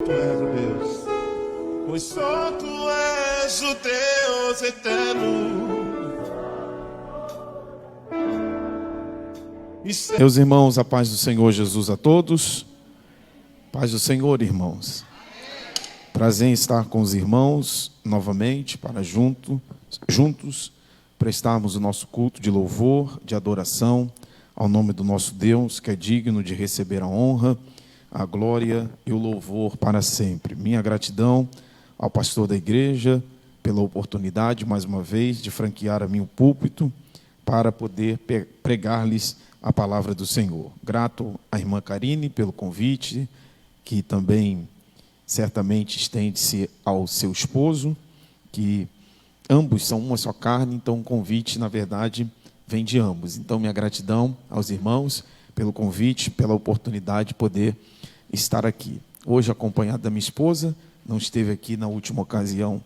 Tu és o Deus, pois só Tu és o Deus eterno. Meus irmãos, a paz do Senhor Jesus a todos. Paz do Senhor, irmãos. Prazer em estar com os irmãos novamente para juntos prestarmos o nosso culto de louvor, de adoração ao nome do nosso Deus, que é digno de receber a honra, a glória e o louvor para sempre. Minha gratidão ao pastor da igreja pela oportunidade, mais uma vez, de franquear a mim o púlpito para poder pregar-lhes a palavra do Senhor. Grato à irmã Karine pelo convite, que também certamente estende-se ao seu esposo, que ambos são uma só carne, então o convite, na verdade, vem de ambos. Então, minha gratidão aos irmãos pelo convite, pela oportunidade de poder estar aqui. Hoje, acompanhado da minha esposa, não esteve aqui na última ocasião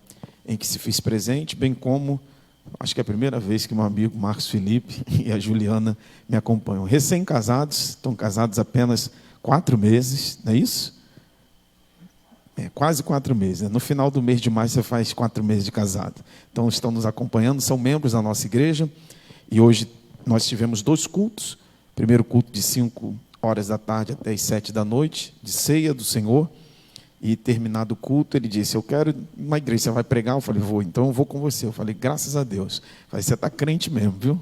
em que se fez presente, bem como, acho que é a primeira vez que meu amigo Marcos Felipe e a Juliana me acompanham. Recém-casados, estão casados apenas 4 meses, não é isso? Quase 4 meses. Né? No final do mês de maio você faz 4 meses de casado. Então estão nos acompanhando, são membros da nossa igreja. E hoje nós tivemos 2 cultos. Primeiro culto de 5 horas da tarde até as 7 da noite, de ceia do Senhor. E terminado o culto, ele disse, eu quero uma igreja, você vai pregar? Eu falei, vou, então eu vou com você. Eu falei, graças a Deus. Eu falei, você está crente mesmo, viu?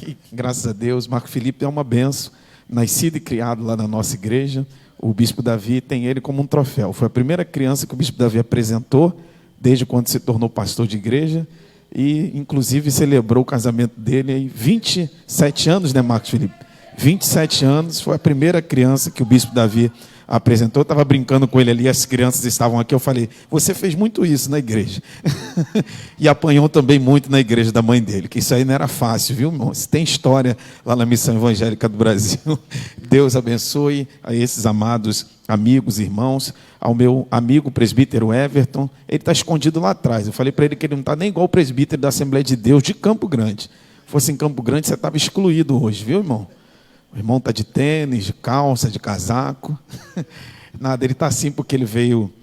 E, graças a Deus, Marco Felipe é uma benção, nascido e criado lá na nossa igreja. O bispo Davi tem ele como um troféu. Foi a primeira criança que o bispo Davi apresentou, desde quando se tornou pastor de igreja, e inclusive celebrou o casamento dele aí 27 anos, né, Marcos Felipe? 27 anos, foi a primeira criança que o bispo Davi apresentou. Eu estava brincando com ele ali, as crianças estavam aqui, eu falei, você fez muito isso na igreja. E apanhou também muito na igreja da mãe dele, que isso aí não era fácil, viu, irmão? Se tem história lá na Missão Evangélica do Brasil. Deus abençoe a esses amados amigos, irmãos, ao meu amigo presbítero Everton. Ele está escondido lá atrás. Eu falei para ele que ele não está nem igual o presbítero da Assembleia de Deus de Campo Grande. Se fosse em Campo Grande, você estava excluído hoje, viu, irmão? O irmão está de tênis, de calça, de casaco. Nada, ele está assim porque ele veio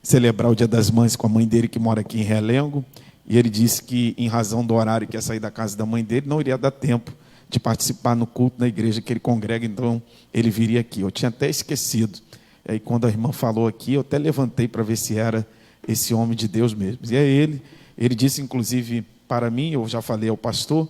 celebrar o Dia das Mães com a mãe dele, que mora aqui em Realengo. E ele disse que, em razão do horário que ia sair da casa da mãe dele, não iria dar tempo de participar no culto na igreja que ele congrega, então ele viria aqui. Eu tinha até esquecido. E aí, quando a irmã falou aqui, eu até levantei para ver se era esse homem de Deus mesmo. E é ele. Ele disse, inclusive, para mim, eu já falei ao pastor,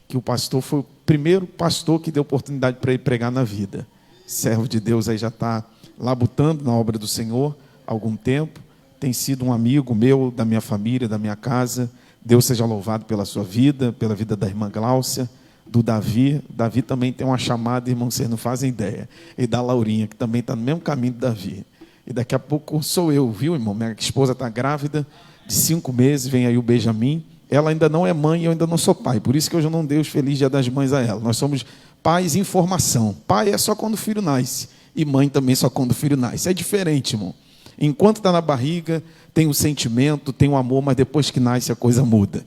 que o pastor foi o primeiro pastor que deu oportunidade para ele pregar na vida. Servo de Deus aí já está labutando na obra do Senhor há algum tempo. Tem sido um amigo meu, da minha família, da minha casa. Deus seja louvado pela sua vida, pela vida da irmã Gláucia, do Davi. Davi também tem uma chamada, irmão, vocês não fazem ideia. E da Laurinha, que também está no mesmo caminho do Davi. E daqui a pouco sou eu, viu, irmão? Minha esposa está grávida de 5 meses, vem aí o Benjamin. Ela ainda não é mãe e eu ainda não sou pai. Por isso que hoje eu não dei os felizes Dia das Mães a ela. Nós somos pais em formação. Pai é só quando o filho nasce. E mãe também só quando o filho nasce. É diferente, irmão. Enquanto está na barriga, tem o sentimento, tem o amor, mas depois que nasce a coisa muda.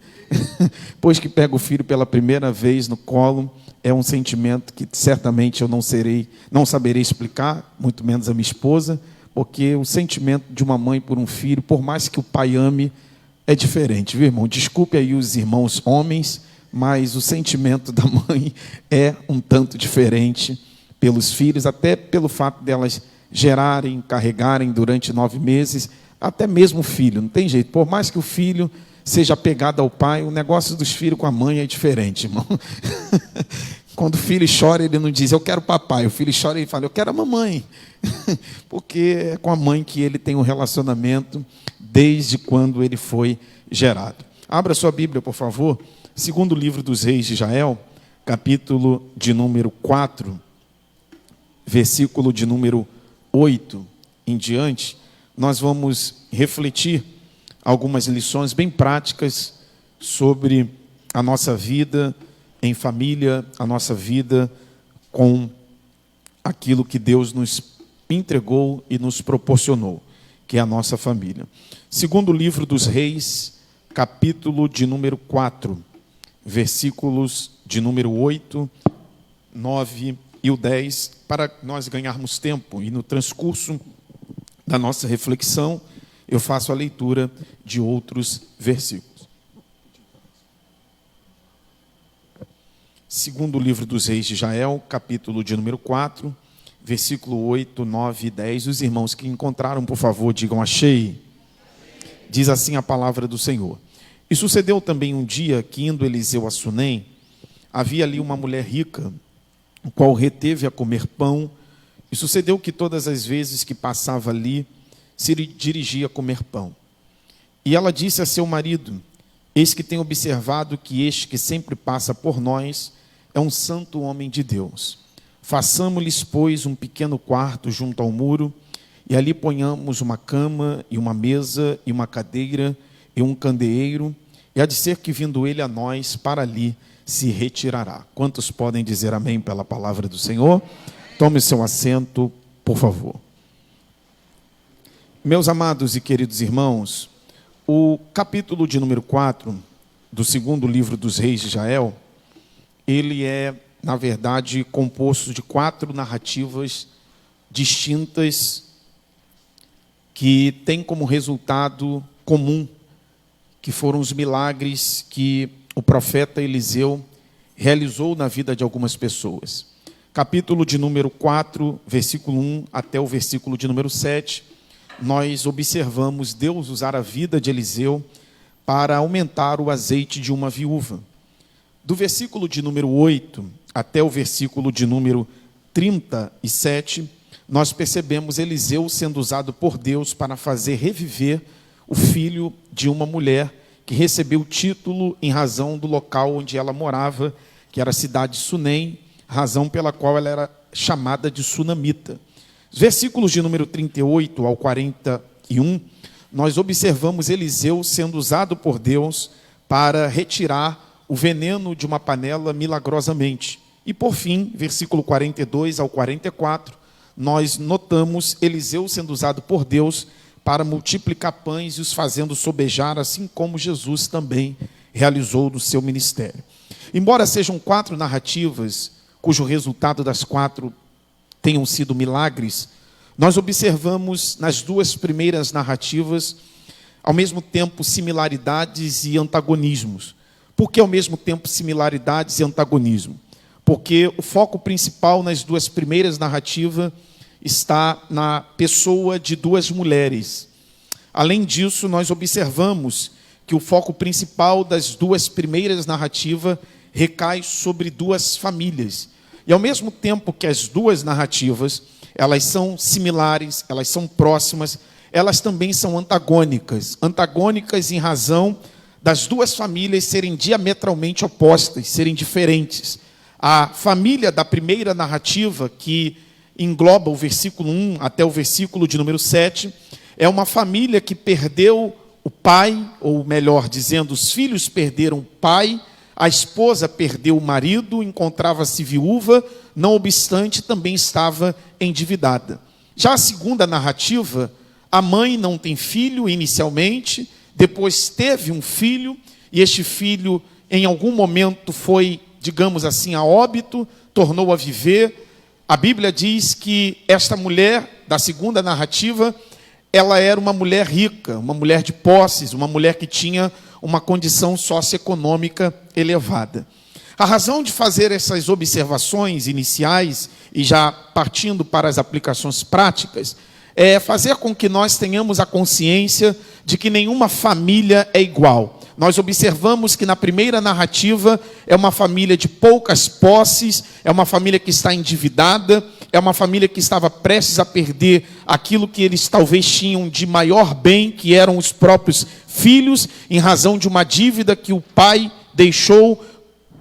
Depois que pega o filho pela primeira vez no colo, é um sentimento que certamente eu não saberei explicar, muito menos a minha esposa, porque o sentimento de uma mãe por um filho, por mais que o pai ame, é diferente, viu, irmão? Desculpe aí os irmãos homens, mas o sentimento da mãe é um tanto diferente pelos filhos, até pelo fato delas gerarem, carregarem durante 9 meses, até mesmo o filho, não tem jeito. Por mais que o filho seja apegado ao pai, o negócio dos filhos com a mãe é diferente, irmão. Quando o filho chora, ele não diz, eu quero papai. O filho chora e fala, eu quero a mamãe. Porque é com a mãe que ele tem um relacionamento desde quando ele foi gerado. Abra sua Bíblia, por favor. Segundo livro dos Reis de Israel, capítulo de número 4, versículo de número 8 em diante. Nós vamos refletir algumas lições bem práticas sobre a nossa vida em família, a nossa vida com aquilo que Deus nos entregou e nos proporcionou, que é a nossa família. Segundo livro dos Reis, capítulo de número 4, versículos de número 8, 9 e o 10, para nós ganharmos tempo e no transcurso da nossa reflexão, eu faço a leitura de outros versículos. Segundo livro dos Reis de Israel, capítulo de número 4, versículo 8, 9 e 10. Os irmãos que encontraram, por favor, digam achei. Diz assim a palavra do Senhor. E sucedeu também um dia que, indo Eliseu a Sunem, havia ali uma mulher rica, o qual reteve a comer pão. E sucedeu que todas as vezes que passava ali, se dirigia a comer pão. E ela disse a seu marido: eis que tenho observado que este que sempre passa por nós é um santo homem de Deus. Façamo-lhes, pois, um pequeno quarto junto ao muro, e ali ponhamos uma cama, e uma mesa, e uma cadeira, e um candeeiro, e há de ser que, vindo ele a nós, para ali se retirará. Quantos podem dizer amém pela palavra do Senhor? Tome seu assento, por favor. Meus amados e queridos irmãos, o capítulo de número 4 do segundo livro dos Reis de Israel, ele é, na verdade, composto de 4 narrativas distintas que têm como resultado comum, que foram os milagres que o profeta Eliseu realizou na vida de algumas pessoas. Capítulo de número 4, versículo 1 até o versículo de número 7, nós observamos Deus usar a vida de Eliseu para aumentar o azeite de uma viúva. Do versículo de número 8 até o versículo de número 37, nós percebemos Eliseu sendo usado por Deus para fazer reviver o filho de uma mulher que recebeu o título em razão do local onde ela morava, que era a cidade de Sunem, razão pela qual ela era chamada de sunamita. Os versículos de número 38 ao 41, nós observamos Eliseu sendo usado por Deus para retirar o veneno de uma panela milagrosamente. E por fim, versículo 42 ao 44, nós notamos Eliseu sendo usado por Deus para multiplicar pães e os fazendo sobejar, assim como Jesus também realizou no seu ministério. Embora sejam 4 narrativas, cujo resultado das 4 tenham sido milagres, nós observamos nas 2 primeiras narrativas, ao mesmo tempo, similaridades e antagonismos. Por que ao mesmo tempo similaridades e antagonismo? Porque o foco principal nas 2 primeiras narrativas está na pessoa de 2 mulheres. Além disso, nós observamos que o foco principal das 2 primeiras narrativas recai sobre 2 famílias. E ao mesmo tempo que as 2 narrativas, elas são similares, elas são próximas, elas também são antagônicas. Antagônicas em razão das 2 famílias serem diametralmente opostas, serem diferentes. A família da primeira narrativa, que engloba o versículo 1 até o versículo de número 7, é uma família que perdeu o pai, ou melhor dizendo, os filhos perderam o pai, a esposa perdeu o marido, encontrava-se viúva, não obstante também estava endividada. Já a segunda narrativa, a mãe não tem filho inicialmente, depois teve um filho, e este filho em algum momento foi, digamos assim, a óbito, tornou a viver. A Bíblia diz que esta mulher, da segunda narrativa, ela era uma mulher rica, uma mulher de posses, uma mulher que tinha uma condição socioeconômica elevada. A razão de fazer essas observações iniciais, e já partindo para as aplicações práticas, é fazer com que nós tenhamos a consciência de que nenhuma família é igual. Nós observamos que na primeira narrativa é uma família de poucas posses, é uma família que está endividada, é uma família que estava prestes a perder aquilo que eles talvez tinham de maior bem, que eram os próprios filhos, em razão de uma dívida que o pai deixou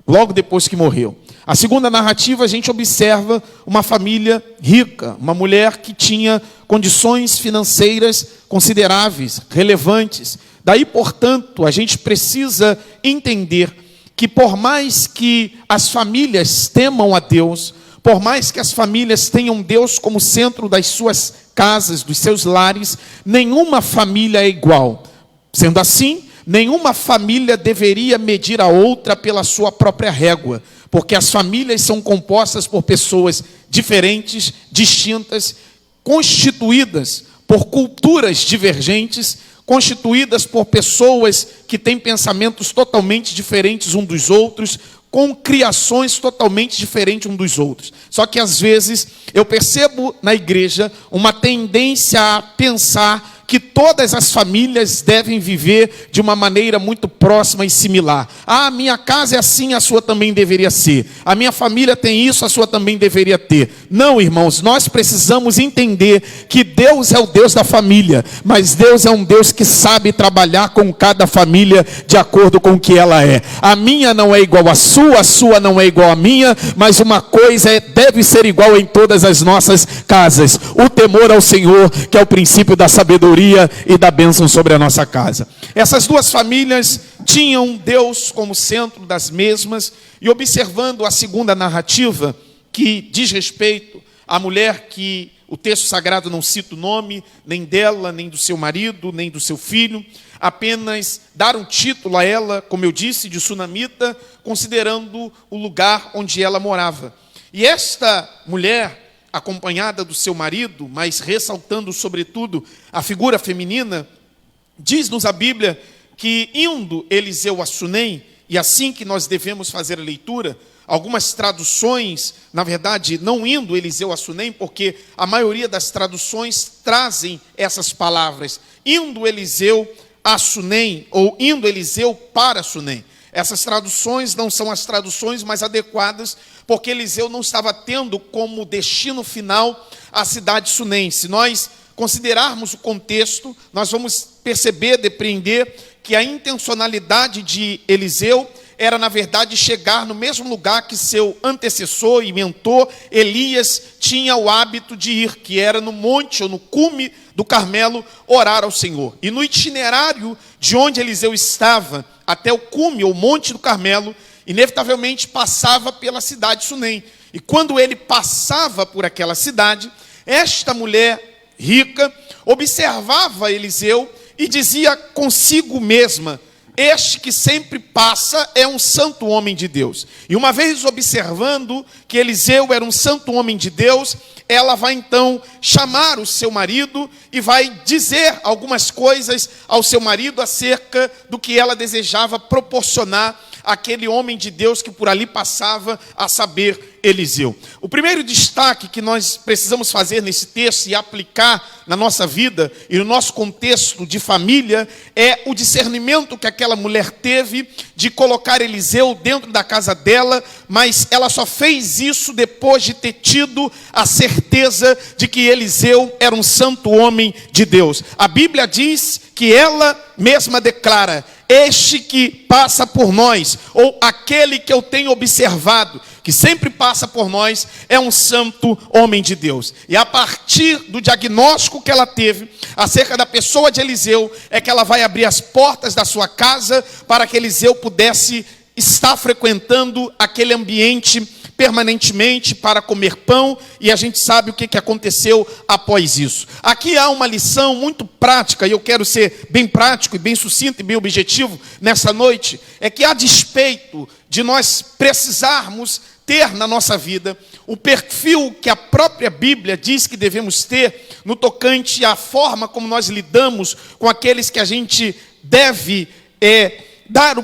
logo depois que morreu. A segunda narrativa, a gente observa uma família rica, uma mulher que tinha condições financeiras consideráveis, relevantes. Daí, portanto, a gente precisa entender que por mais que as famílias temam a Deus, por mais que as famílias tenham Deus como centro das suas casas, dos seus lares, nenhuma família é igual. Sendo assim, nenhuma família deveria medir a outra pela sua própria régua, porque as famílias são compostas por pessoas diferentes, distintas, constituídas por culturas divergentes, constituídas por pessoas que têm pensamentos totalmente diferentes uns dos outros, com criações totalmente diferentes uns dos outros. Só que às vezes eu percebo na igreja uma tendência a pensar que todas as famílias devem viver de uma maneira muito próxima e similar. Ah, a minha casa é assim, a sua também deveria ser. A minha família tem isso, a sua também deveria ter. Não, irmãos, nós precisamos entender que Deus é o Deus da família, mas Deus é um Deus que sabe trabalhar com cada família de acordo com o que ela é. A minha não é igual à sua não é igual à minha, mas uma coisa deve ser igual em todas as nossas casas: o temor ao Senhor, que é o princípio da sabedoria e da bênção sobre a nossa casa. Essas duas famílias tinham Deus como centro das mesmas, e observando a segunda narrativa, que diz respeito à mulher que o texto sagrado não cita o nome, nem dela, nem do seu marido, nem do seu filho, apenas dar um título a ela, como eu disse, de sunamita, considerando o lugar onde ela morava. E esta mulher, acompanhada do seu marido, mas ressaltando sobretudo a figura feminina, diz-nos a Bíblia que indo Eliseu a Sunem, e assim que nós devemos fazer a leitura, algumas traduções, na verdade, não indo Eliseu a Sunem, porque a maioria das traduções trazem essas palavras: indo Eliseu a Sunem, ou indo Eliseu para Sunem. Essas traduções não são as traduções mais adequadas, porque Eliseu não estava tendo como destino final a cidade de Sunem. Se nós considerarmos o contexto, nós vamos perceber, depreender, que a intencionalidade de Eliseu era, na verdade, chegar no mesmo lugar que seu antecessor e mentor Elias tinha o hábito de ir, que era no monte ou no cume do Carmelo, orar ao Senhor. E no itinerário de onde Eliseu estava até o cume ou monte do Carmelo, inevitavelmente passava pela cidade de Sunem. E quando ele passava por aquela cidade, esta mulher rica observava Eliseu e dizia consigo mesma: este que sempre passa é um santo homem de Deus. E uma vez observando que Eliseu era um santo homem de Deus, ela vai então chamar o seu marido e vai dizer algumas coisas ao seu marido acerca do que ela desejava proporcionar àquele homem de Deus que por ali passava, a saber, Eliseu. O primeiro destaque que nós precisamos fazer nesse texto e aplicar na nossa vida e no nosso contexto de família é o discernimento que aquela mulher teve de colocar Eliseu dentro da casa dela, mas ela só fez isso depois de ter tido a certeza de que Eliseu era um santo homem de Deus. A Bíblia diz que ela mesma declara: este que passa por nós, ou aquele que eu tenho observado, que sempre passa por nós, é um santo homem de Deus. E a partir do diagnóstico que ela teve acerca da pessoa de Eliseu, é que ela vai abrir as portas da sua casa para que Eliseu pudesse estar frequentando aquele ambiente permanentemente para comer pão, e a gente sabe o que aconteceu após isso. Aqui há uma lição muito prática, e eu quero ser bem prático e bem sucinto e bem objetivo nessa noite, é que a despeito de nós precisarmos ter na nossa vida o perfil que a própria Bíblia diz que devemos ter no tocante à forma como nós lidamos com aqueles que a gente deve dar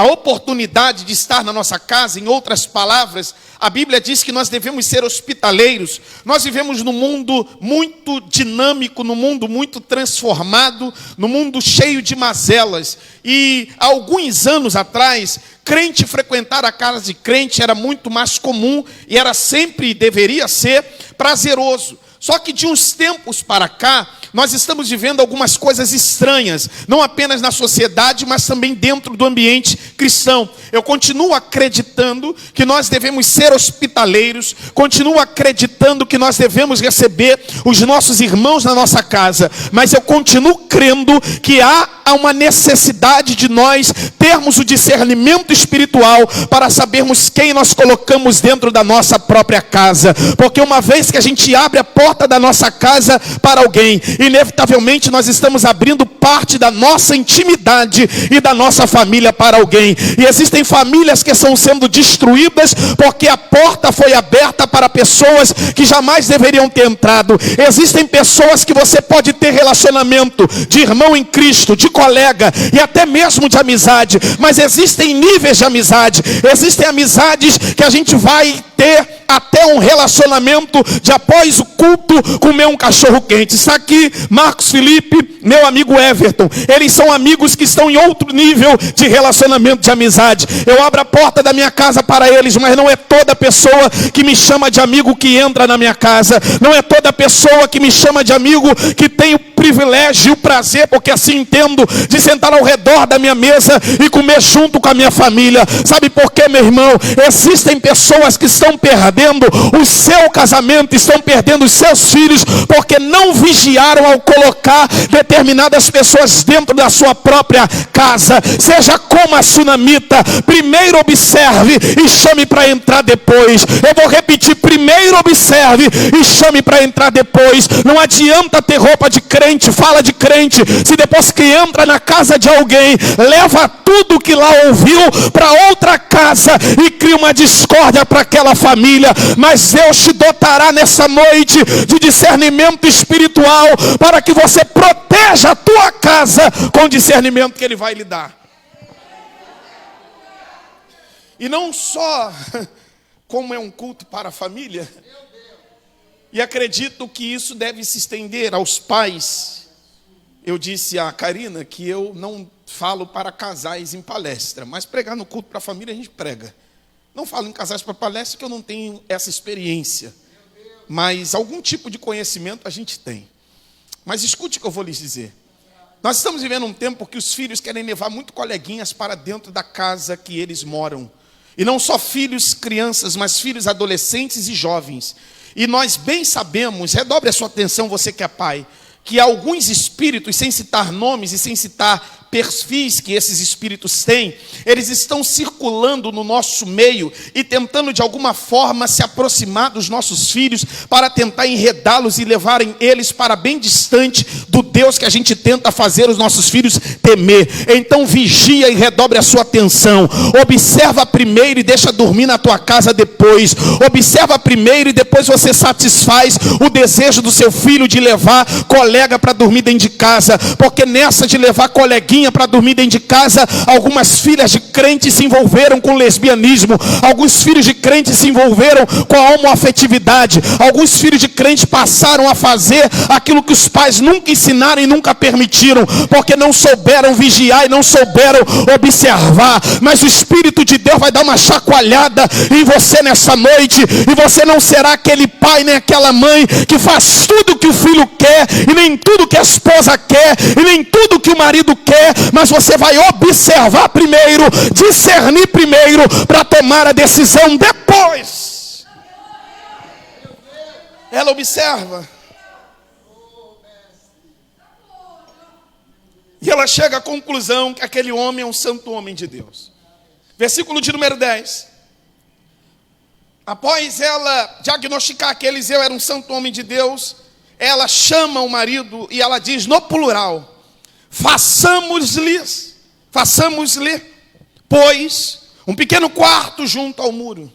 a oportunidade de estar na nossa casa. Em outras palavras, a Bíblia diz que nós devemos ser hospitaleiros. Nós vivemos num mundo muito dinâmico, num mundo muito transformado, num mundo cheio de mazelas. E há alguns anos atrás, crente frequentar a casa de crente era muito mais comum e era sempre e deveria ser prazeroso. Só que de uns tempos para cá, nós estamos vivendo algumas coisas estranhas, não apenas na sociedade, mas também dentro do ambiente cristão. Eu continuo acreditando que nós devemos ser hospitaleiros, continuo acreditando que nós devemos receber os nossos irmãos na nossa casa, mas eu continuo crendo que há uma necessidade de nós termos o discernimento espiritual para sabermos quem nós colocamos dentro da nossa própria casa, porque uma vez que a gente abre a porta da nossa casa para alguém, inevitavelmente nós estamos abrindo parte da nossa intimidade e da nossa família para alguém. E existem famílias que estão sendo destruídas porque a porta foi aberta para pessoas que jamais deveriam ter entrado. Existem pessoas que você pode ter relacionamento de irmão em Cristo, de colega e até mesmo de amizade, mas existem níveis de amizade. Existem amizades que a gente vai ter até um relacionamento de após o culto comer um cachorro quente. Está aqui Marcos Felipe, meu amigo Everton. Eles são amigos que estão em outro nível de relacionamento de amizade. Eu abro a porta da minha casa para eles, mas não é toda pessoa que me chama de amigo que entra na minha casa. Não é toda pessoa que me chama de amigo que tem o privilégio e o prazer, porque assim entendo, de sentar ao redor da minha mesa e comer junto com a minha família. Sabe por quê, meu irmão? Existem pessoas que estão perdendo o seu casamento, estão perdendo os seus filhos, porque não vigiaram ao colocar determinadas pessoas dentro da sua própria casa. Seja como a sunamita, primeiro observe e chame para entrar depois. Eu vou repetir: primeiro observe e chame para entrar depois. Não adianta ter roupa de crente, fala de crente, se depois que entra na casa de alguém, leva tudo que lá ouviu para outra casa e cria uma discórdia para aquela família. Mas Deus te dotará nessa noite de discernimento espiritual para que você proteja a tua casa com o discernimento que Ele vai lhe dar. E não só como é um culto para a família, e acredito que isso deve se estender aos pais. Eu disse a Karina que eu não falo para casais em palestra, mas pregar no culto para a família a gente prega. Não falo em casais para palestra porque eu não tenho essa experiência, mas algum tipo de conhecimento a gente tem. Mas escute o que eu vou lhes dizer. Nós estamos vivendo um tempo que os filhos querem levar muito coleguinhas para dentro da casa que eles moram. E não só filhos, crianças, mas filhos adolescentes e jovens. E nós bem sabemos, redobre a sua atenção, você que é pai, que alguns espíritos, sem citar nomes e sem citar perfis que esses espíritos têm, eles estão circulando no nosso meio e tentando de alguma forma se aproximar dos nossos filhos para tentar enredá-los e levarem eles para bem distante do Deus que a gente tenta fazer os nossos filhos temer. Então vigia e redobre a sua atenção. Observa primeiro e deixa dormir na tua casa depois. Observa primeiro e depois você satisfaz o desejo do seu filho de levar colega para dormir dentro de casa, porque nessa de levar coleguinha para dormir dentro de casa, algumas filhas de crentes se envolveram com lesbianismo, alguns filhos de crentes se envolveram com a homoafetividade, alguns filhos de crentes passaram a fazer aquilo que os pais nunca ensinaram e nunca permitiram, porque não souberam vigiar e não souberam observar. Mas o Espírito de Deus vai dar uma chacoalhada em você nessa noite, e você não será aquele pai nem aquela mãe que faz tudo que o filho quer, e nem tudo que a esposa quer, e nem tudo que o marido quer, mas você vai observar primeiro, discernir primeiro, para tomar a decisão depois. Ela observa. E ela chega à conclusão que aquele homem é um santo homem de Deus. Versículo de número 10. Após ela diagnosticar que Eliseu era um santo homem de Deus, ela chama o marido e ela diz no plural: façamos-lhe, pois, um pequeno quarto junto ao muro.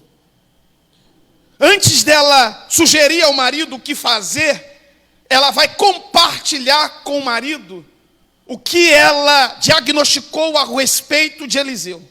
Antes dela sugerir ao marido o que fazer, ela vai compartilhar com o marido o que ela diagnosticou a respeito de Eliseu.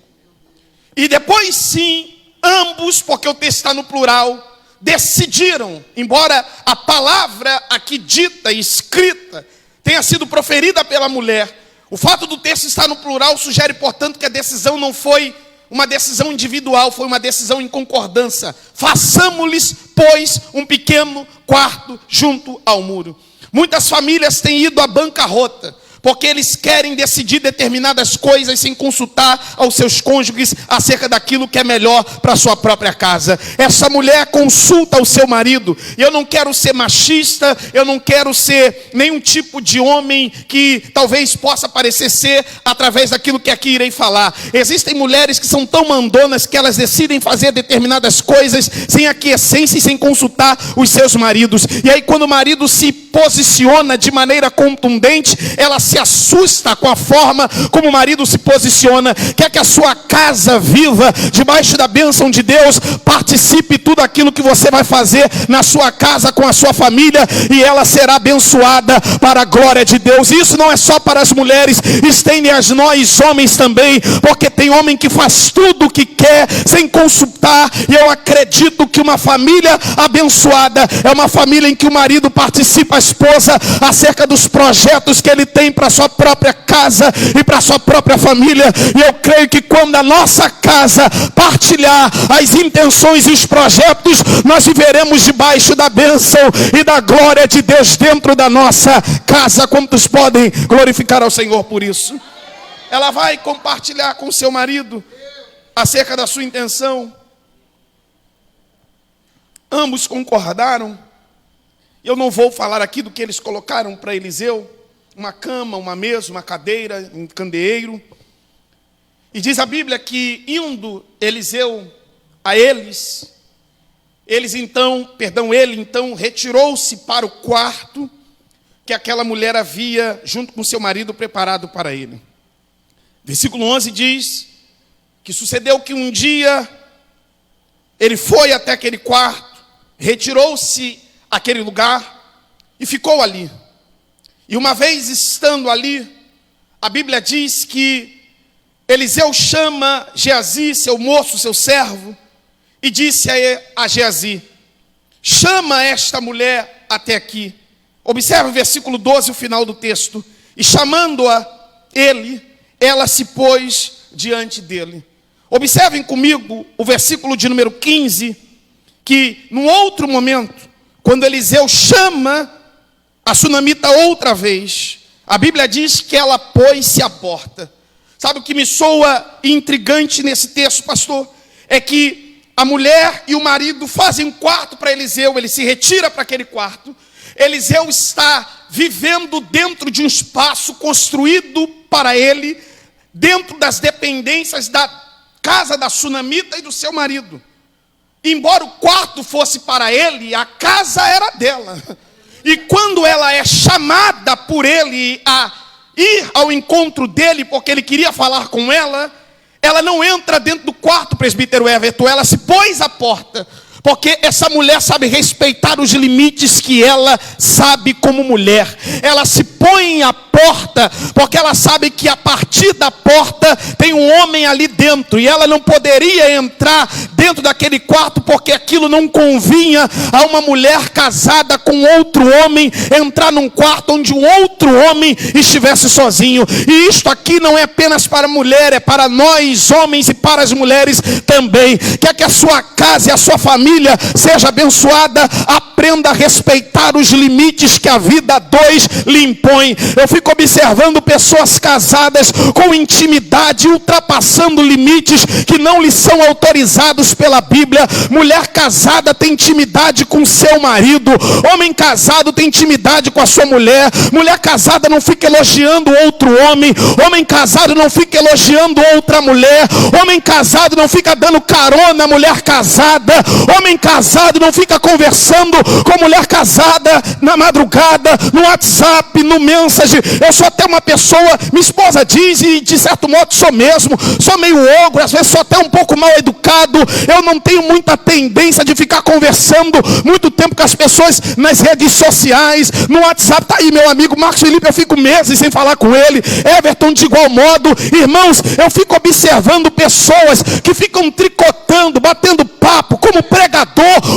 E depois sim, ambos, porque o texto está no plural, decidiram, embora a palavra aqui dita e escrita tenha sido proferida pela mulher, o fato do texto estar no plural sugere, portanto, que a decisão não foi uma decisão individual, foi uma decisão em concordância. Façamos-lhes, pois, um pequeno quarto junto ao muro. Muitas famílias têm ido à bancarrota, porque eles querem decidir determinadas coisas sem consultar aos seus cônjuges acerca daquilo que é melhor para a sua própria casa. Essa mulher consulta o seu marido, e eu não quero ser machista, eu não quero ser nenhum tipo de homem que talvez possa parecer ser através daquilo que aqui irei falar. Existem mulheres que são tão mandonas que elas decidem fazer determinadas coisas sem aquiescência e sem consultar os seus maridos. E aí quando o marido se posiciona de maneira contundente, ela se se assusta com a forma como o marido se posiciona, quer que a sua casa viva debaixo da bênção de Deus, participe tudo aquilo que você vai fazer na sua casa com a sua família, e ela será abençoada para a glória de Deus. E isso não é só para as mulheres, estende a nós homens também, porque tem homem que faz tudo o que quer sem consultar, e eu acredito que uma família abençoada é uma família em que o marido participa, a esposa, acerca dos projetos que ele tem para a sua própria casa e para a sua própria família. E eu creio que quando a nossa casa partilhar as intenções e os projetos, nós viveremos debaixo da bênção e da glória de Deus dentro da nossa casa. Quantos podem glorificar ao Senhor por isso? Ela vai compartilhar com seu marido acerca da sua intenção. Ambos concordaram. Eu não vou falar aqui do que eles colocaram para Eliseu: uma cama, uma mesa, uma cadeira, um candeeiro. E diz a Bíblia que indo Eliseu a ele então retirou-se para o quarto que aquela mulher havia, junto com seu marido, preparado para ele. Versículo 11 diz que sucedeu que um dia ele foi até aquele quarto, retirou-se àquele lugar e ficou ali. E uma vez estando ali, a Bíblia diz que Eliseu chama Geazi, seu moço, seu servo, e disse a Geazi: chama esta mulher até aqui. Observe o versículo 12, o final do texto. E chamando-a ela se pôs diante dele. Observem comigo o versículo de número 15, que num outro momento, quando Eliseu chama a sunamita outra vez, a Bíblia diz que ela pôs-se à porta. Sabe o que me soa intrigante nesse texto, pastor? É que a mulher e o marido fazem um quarto para Eliseu, ele se retira para aquele quarto. Eliseu está vivendo dentro de um espaço construído para ele, dentro das dependências da casa da sunamita e do seu marido. Embora o quarto fosse para ele, a casa era dela. E quando ela é chamada por ele a ir ao encontro dele, porque ele queria falar com ela, ela não entra dentro do quarto, presbítero Everton, ela se pôs à porta. Porque essa mulher sabe respeitar os limites que ela sabe como mulher. Ela se põe à porta, porque ela sabe que a partir da porta tem um homem ali dentro. E ela não poderia entrar dentro daquele quarto, porque aquilo não convinha a uma mulher casada com outro homem entrar num quarto onde um outro homem estivesse sozinho. E isto aqui não é apenas para a mulher, é para nós homens e para as mulheres também. Quer que a sua casa e a sua família seja abençoada, aprenda a respeitar os limites que a vida a dois lhe impõe. Eu fico observando pessoas casadas com intimidade, ultrapassando limites que não lhe são autorizados pela Bíblia. Mulher casada tem intimidade com seu marido, homem casado tem intimidade com a sua mulher. Mulher casada não fica elogiando outro homem, homem casado não fica elogiando outra mulher, homem casado não fica dando carona à mulher casada, homem casado não fica conversando com mulher casada na madrugada, no WhatsApp, no Message. Eu sou até uma pessoa, minha esposa diz, e de certo modo sou mesmo, sou meio ogro, às vezes sou até um pouco mal educado. Eu não tenho muita tendência de ficar conversando muito tempo com as pessoas nas redes sociais, no WhatsApp. Tá aí meu amigo Marcos Felipe, eu fico meses sem falar com ele. Everton de igual modo. Irmãos, eu fico observando pessoas que ficam tricotando, batendo papo como pregador.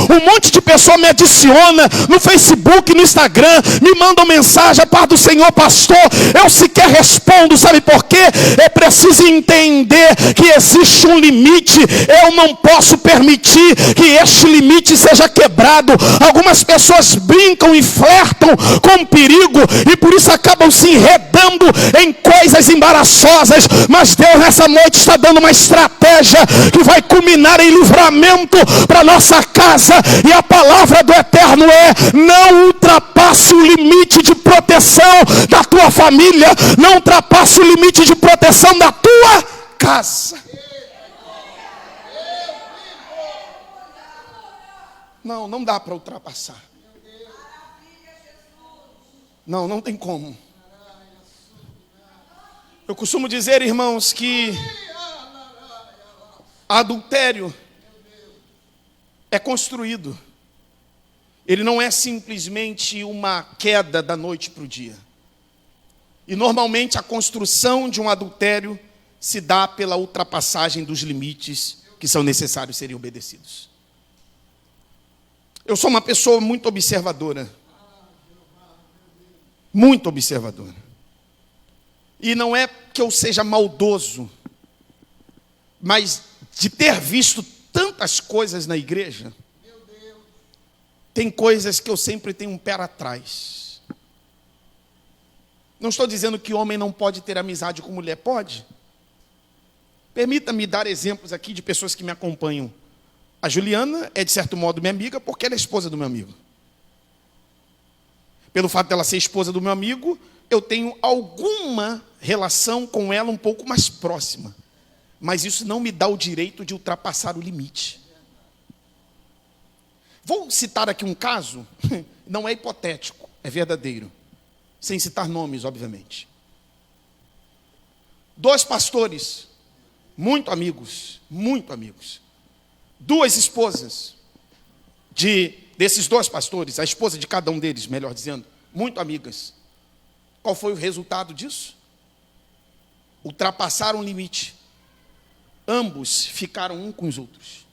Um monte de pessoa me adiciona no Facebook, no Instagram, me mandam mensagem: a paz do Senhor, pastor. Eu sequer respondo, sabe por quê? É preciso entender que existe um limite. Eu não posso permitir que este limite seja quebrado. Algumas pessoas brincam e flertam com perigo e por isso acabam se enredando em coisas embaraçosas. Mas Deus nessa noite está dando uma estratégia que vai culminar em livramento para nossa casa. E a palavra do Eterno é: não ultrapasse o limite de proteção da tua família, não ultrapasse o limite de proteção da tua casa. Não dá para ultrapassar. Não tem como. Eu costumo dizer, irmãos, que adultério é construído. Ele não é simplesmente uma queda da noite para o dia. E normalmente a construção de um adultério se dá pela ultrapassagem dos limites que são necessários serem obedecidos. Eu sou uma pessoa muito observadora. Muito observadora. E não é que eu seja maldoso, mas de ter visto tantas coisas na igreja, tem coisas que eu sempre tenho um pé atrás. Não estou dizendo que homem não pode ter amizade com mulher, pode. Permita-me dar exemplos aqui de pessoas que me acompanham. A Juliana é, de certo modo, minha amiga, porque ela é esposa do meu amigo. Pelo fato dela ser esposa do meu amigo, eu tenho alguma relação com ela um pouco mais próxima. Mas isso não me dá o direito de ultrapassar o limite. Vou citar aqui um caso, não é hipotético, é verdadeiro. Sem citar nomes, obviamente. 2 pastores, muito amigos. 2 esposas desses 2 pastores, a esposa de cada um deles, melhor dizendo, muito amigas. Qual foi o resultado disso? Ultrapassaram o limite. Ambos ficaram um com os outros.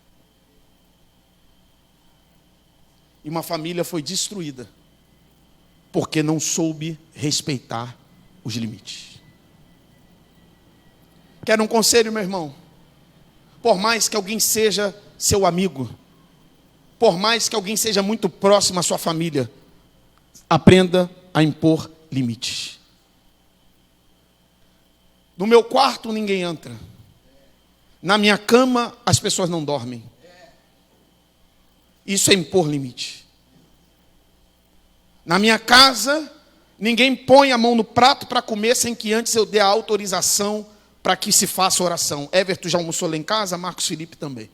E uma família foi destruída, porque não soube respeitar os limites. Quero um conselho, meu irmão? Por mais que alguém seja seu amigo, por mais que alguém seja muito próximo à sua família, aprenda a impor limites. No meu quarto ninguém entra. Na minha cama as pessoas não dormem. Isso é impor limite. Na minha casa ninguém põe a mão no prato para comer sem que antes eu dê a autorização para que se faça oração. Everton já almoçou lá em casa, Marcos Felipe também.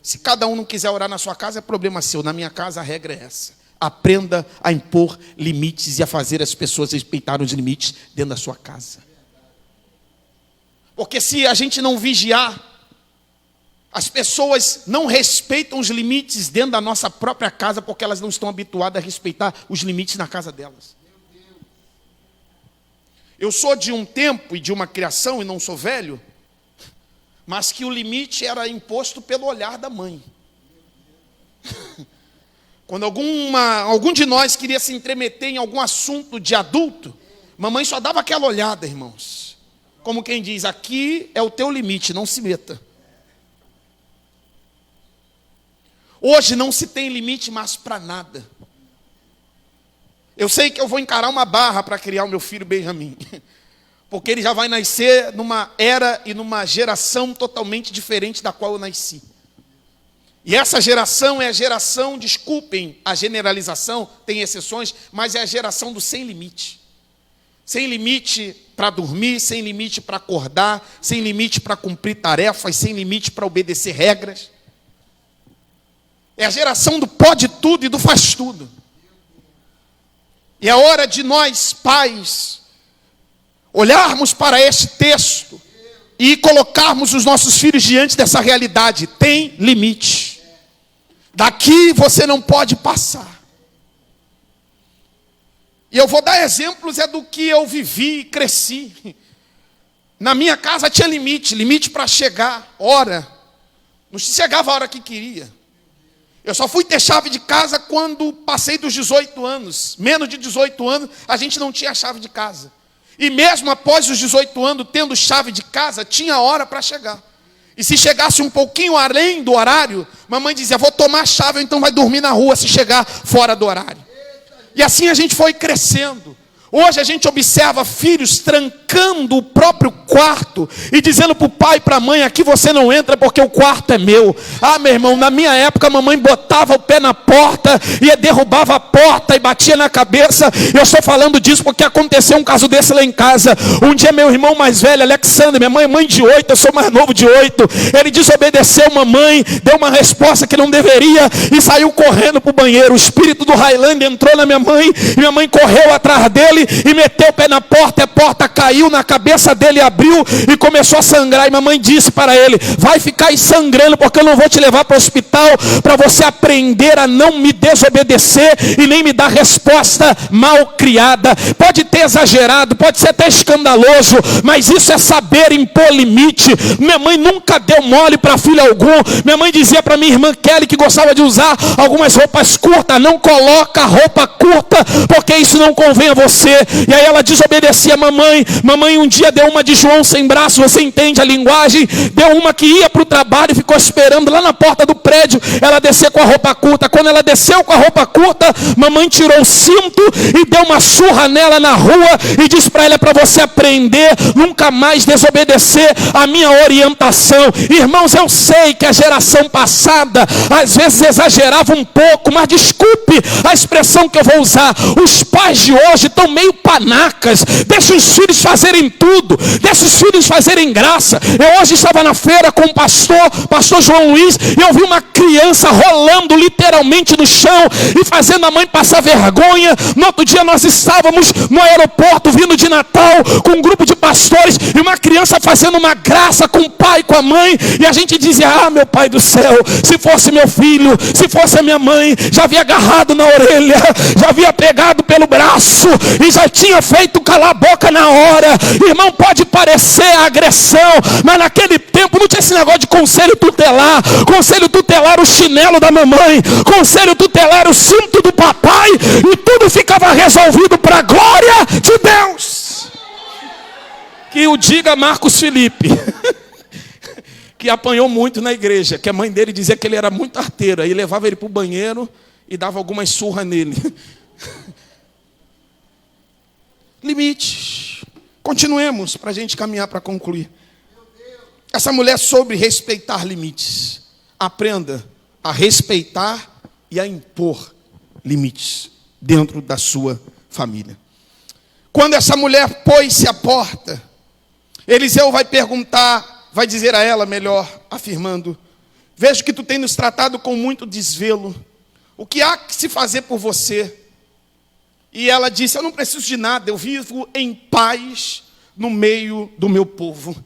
Se cada um não quiser orar na sua casa, é problema seu. Na minha casa a regra é essa. Aprenda a impor limites e a fazer as pessoas respeitarem os limites dentro da sua casa. Porque se a gente não vigiar, as pessoas não respeitam os limites dentro da nossa própria casa porque elas não estão habituadas a respeitar os limites na casa delas. Eu sou de um tempo e de uma criação, e não sou velho, mas que o limite era imposto pelo olhar da mãe. Quando algum de nós queria se entremeter em algum assunto de adulto, mamãe só dava aquela olhada, irmãos. Como quem diz, aqui é o teu limite, não se meta. Hoje não se tem limite mais para nada. Eu sei que eu vou encarar uma barra para criar o meu filho Benjamin, porque ele já vai nascer numa era e numa geração totalmente diferente da qual eu nasci. E essa geração é a geração, desculpem a generalização, tem exceções, mas é a geração do sem limite. Sem limite para dormir, sem limite para acordar, sem limite para cumprir tarefas, sem limite para obedecer regras. É a geração do pode tudo e do faz tudo. E é hora de nós, pais, olharmos para este texto e colocarmos os nossos filhos diante dessa realidade. Tem limite. Daqui você não pode passar. E eu vou dar exemplos do que eu vivi e cresci. Na minha casa tinha limite para chegar, hora. Não chegava a hora que queria. Eu só fui ter chave de casa quando passei dos 18 anos. Menos de 18 anos, a gente não tinha chave de casa. E mesmo após os 18 anos, tendo chave de casa, tinha hora para chegar. E se chegasse um pouquinho além do horário, mamãe dizia, vou tomar a chave, então vai dormir na rua se chegar fora do horário. E assim a gente foi crescendo. Hoje a gente observa filhos trancando o próprio quarto e dizendo para o pai e para a mãe, aqui você não entra porque o quarto é meu. Ah, meu irmão, na minha época a mamãe botava o pé na porta e derrubava a porta e batia na cabeça. Eu estou falando disso porque aconteceu um caso desse lá em casa. Um dia meu irmão mais velho, Alexandre, minha mãe é mãe de 8, eu sou mais novo de 8. Ele desobedeceu mamãe, deu uma resposta que não deveria e saiu correndo para o banheiro. O espírito do Highlander entrou na minha mãe e minha mãe correu atrás dele e meteu o pé na porta, e a porta caiu. caiu na cabeça dele, abriu e começou a sangrar. E mamãe disse para ele: vai ficar aí sangrando, porque eu não vou te levar para o hospital, para você aprender a não me desobedecer e nem me dar resposta mal criada. Pode ter exagerado, pode ser até escandaloso, mas isso é saber impor limite. Minha mãe nunca deu mole para filho algum. Minha mãe dizia para minha irmã Kelly, que gostava de usar algumas roupas curtas: não coloca roupa curta, porque isso não convém a você. E aí ela desobedecia a mamãe. Mamãe um dia deu uma de João sem braço, você entende a linguagem? Deu uma que ia para o trabalho e ficou esperando lá na porta do prédio ela descer com a roupa curta. Quando ela desceu com a roupa curta, mamãe tirou o cinto e deu uma surra nela na rua e disse para ela: é para você aprender nunca mais desobedecer a minha orientação. Irmãos, eu sei que a geração passada às vezes exagerava um pouco, mas desculpe a expressão que eu vou usar, os pais de hoje estão meio panacas. Deixa os filhos fazerem tudo, deixa os filhos fazerem graça. Eu hoje estava na feira com o pastor João Luiz, e eu vi uma criança rolando literalmente no chão e fazendo a mãe passar vergonha. No outro dia nós estávamos no aeroporto vindo de Natal com um grupo de pastores e uma criança fazendo uma graça com o pai e com a mãe, e a gente dizia: ah, meu pai do céu, se fosse meu filho, se fosse a minha mãe, já havia agarrado na orelha, já havia pegado pelo braço e já tinha feito calar a boca na hora. Irmão, pode parecer agressão, mas naquele tempo não tinha esse negócio de conselho tutelar. Conselho tutelar era o chinelo da mamãe, conselho tutelar era o cinto do papai, e tudo ficava resolvido para a glória de Deus. Que o diga Marcos Felipe, que apanhou muito na igreja, que a mãe dele dizia que ele era muito arteiro, aí levava ele para o banheiro e dava algumas surras nele. Limites. Continuemos para a gente caminhar para concluir. Essa mulher soube respeitar limites. Aprenda a respeitar e a impor limites dentro da sua família. Quando essa mulher pôs-se à porta, Eliseu vai perguntar, vai dizer a ela melhor, afirmando: vejo que tu tens nos tratado com muito desvelo. O que há que se fazer por você? E ela disse: eu não preciso de nada, eu vivo em paz no meio do meu povo.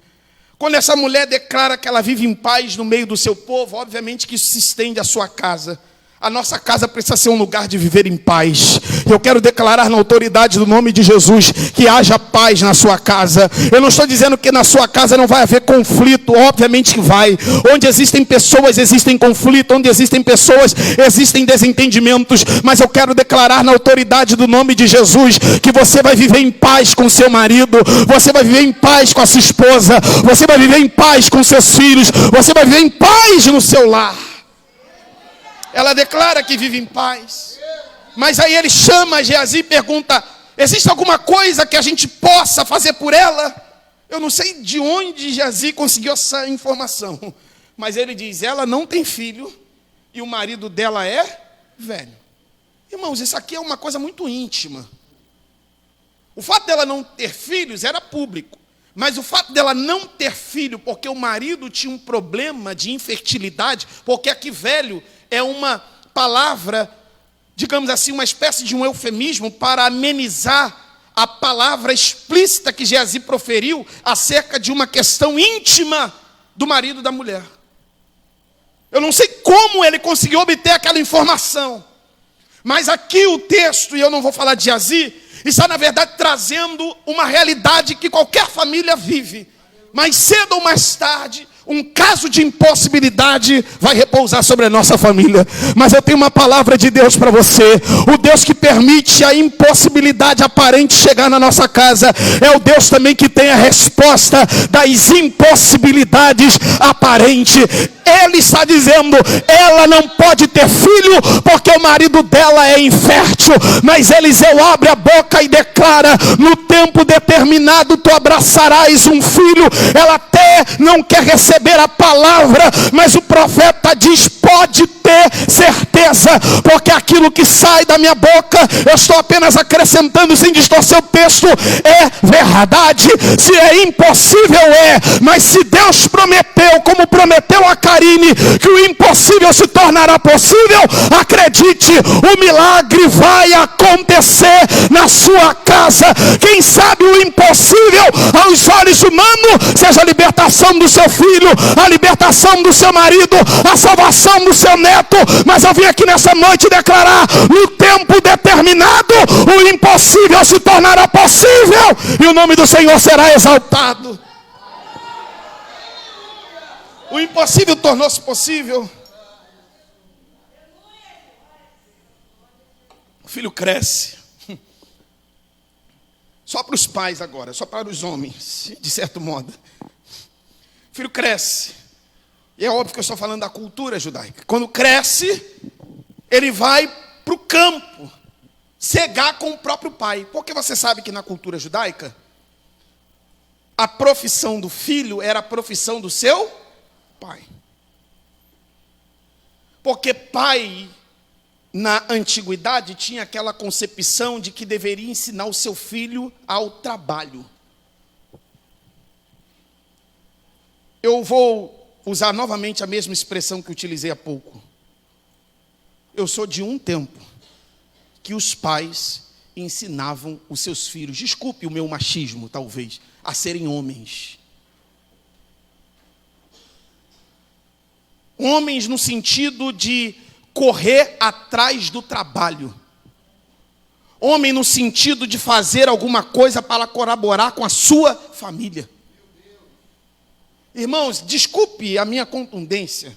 Quando essa mulher declara que ela vive em paz no meio do seu povo, obviamente que isso se estende à sua casa. A nossa casa precisa ser um lugar de viver em paz. Eu quero declarar na autoridade do nome de Jesus que haja paz na sua casa. Eu não estou dizendo que na sua casa não vai haver conflito, obviamente que vai. Onde existem pessoas, existem conflito. Onde existem pessoas, existem desentendimentos. Mas eu quero declarar na autoridade do nome de Jesus que você vai viver em paz com seu marido, você vai viver em paz com a sua esposa, você vai viver em paz com seus filhos, você vai viver em paz no seu lar. Ela declara que vive em paz. Mas aí ele chama Geazi e pergunta: existe alguma coisa que a gente possa fazer por ela? Eu não sei de onde Geazi conseguiu essa informação, mas ele diz: ela não tem filho e o marido dela é velho. Irmãos, isso aqui é uma coisa muito íntima. O fato dela não ter filhos era público, mas o fato dela não ter filho porque o marido tinha um problema de infertilidade, porque aqui velho é uma palavra, digamos assim, uma espécie de um eufemismo para amenizar a palavra explícita que Geazi proferiu acerca de uma questão íntima do marido da mulher. Eu não sei como ele conseguiu obter aquela informação, mas aqui o texto, e eu não vou falar de Geazi, está na verdade trazendo uma realidade que qualquer família vive. Mais cedo ou mais tarde, um caso de impossibilidade vai repousar sobre a nossa família. Mas eu tenho uma palavra de Deus para você. O Deus que permite a impossibilidade aparente chegar na nossa casa é o Deus também que tem a resposta das impossibilidades aparentes. Ele está dizendo: ela não pode ter filho porque o marido dela é infértil. Mas Eliseu abre a boca e declara: no tempo determinado tu abraçarás um filho. Ela teve não quer receber a palavra, mas o profeta diz: pode ter certeza, porque aquilo que sai da minha boca, eu estou apenas acrescentando sem distorcer o texto, é verdade. Se é impossível, mas se Deus prometeu, como prometeu a Karine, que o impossível se tornará possível, acredite, o milagre vai acontecer na sua casa. Quem sabe o impossível aos olhos humanos seja a libertação do seu filho, a libertação do seu marido, a salvação do seu neto, mas eu vim aqui nessa noite declarar: no tempo determinado, o impossível se tornará possível, e o nome do Senhor será exaltado. O impossível tornou-se possível. O filho cresce. Só para os pais agora, só para os homens, de certo modo. O filho cresce. E é óbvio que eu estou falando da cultura judaica. Quando cresce, ele vai para o campo, cegar com o próprio pai. Porque você sabe que na cultura judaica, a profissão do filho era a profissão do seu pai. Porque pai, na antiguidade, tinha aquela concepção de que deveria ensinar o seu filho ao trabalho. Eu vou usar novamente a mesma expressão que utilizei há pouco. Eu sou de um tempo que os pais ensinavam os seus filhos, desculpe o meu machismo talvez, a serem homens. Homens no sentido de correr atrás do trabalho. Homem no sentido de fazer alguma coisa para colaborar com a sua família. Irmãos, desculpe a minha contundência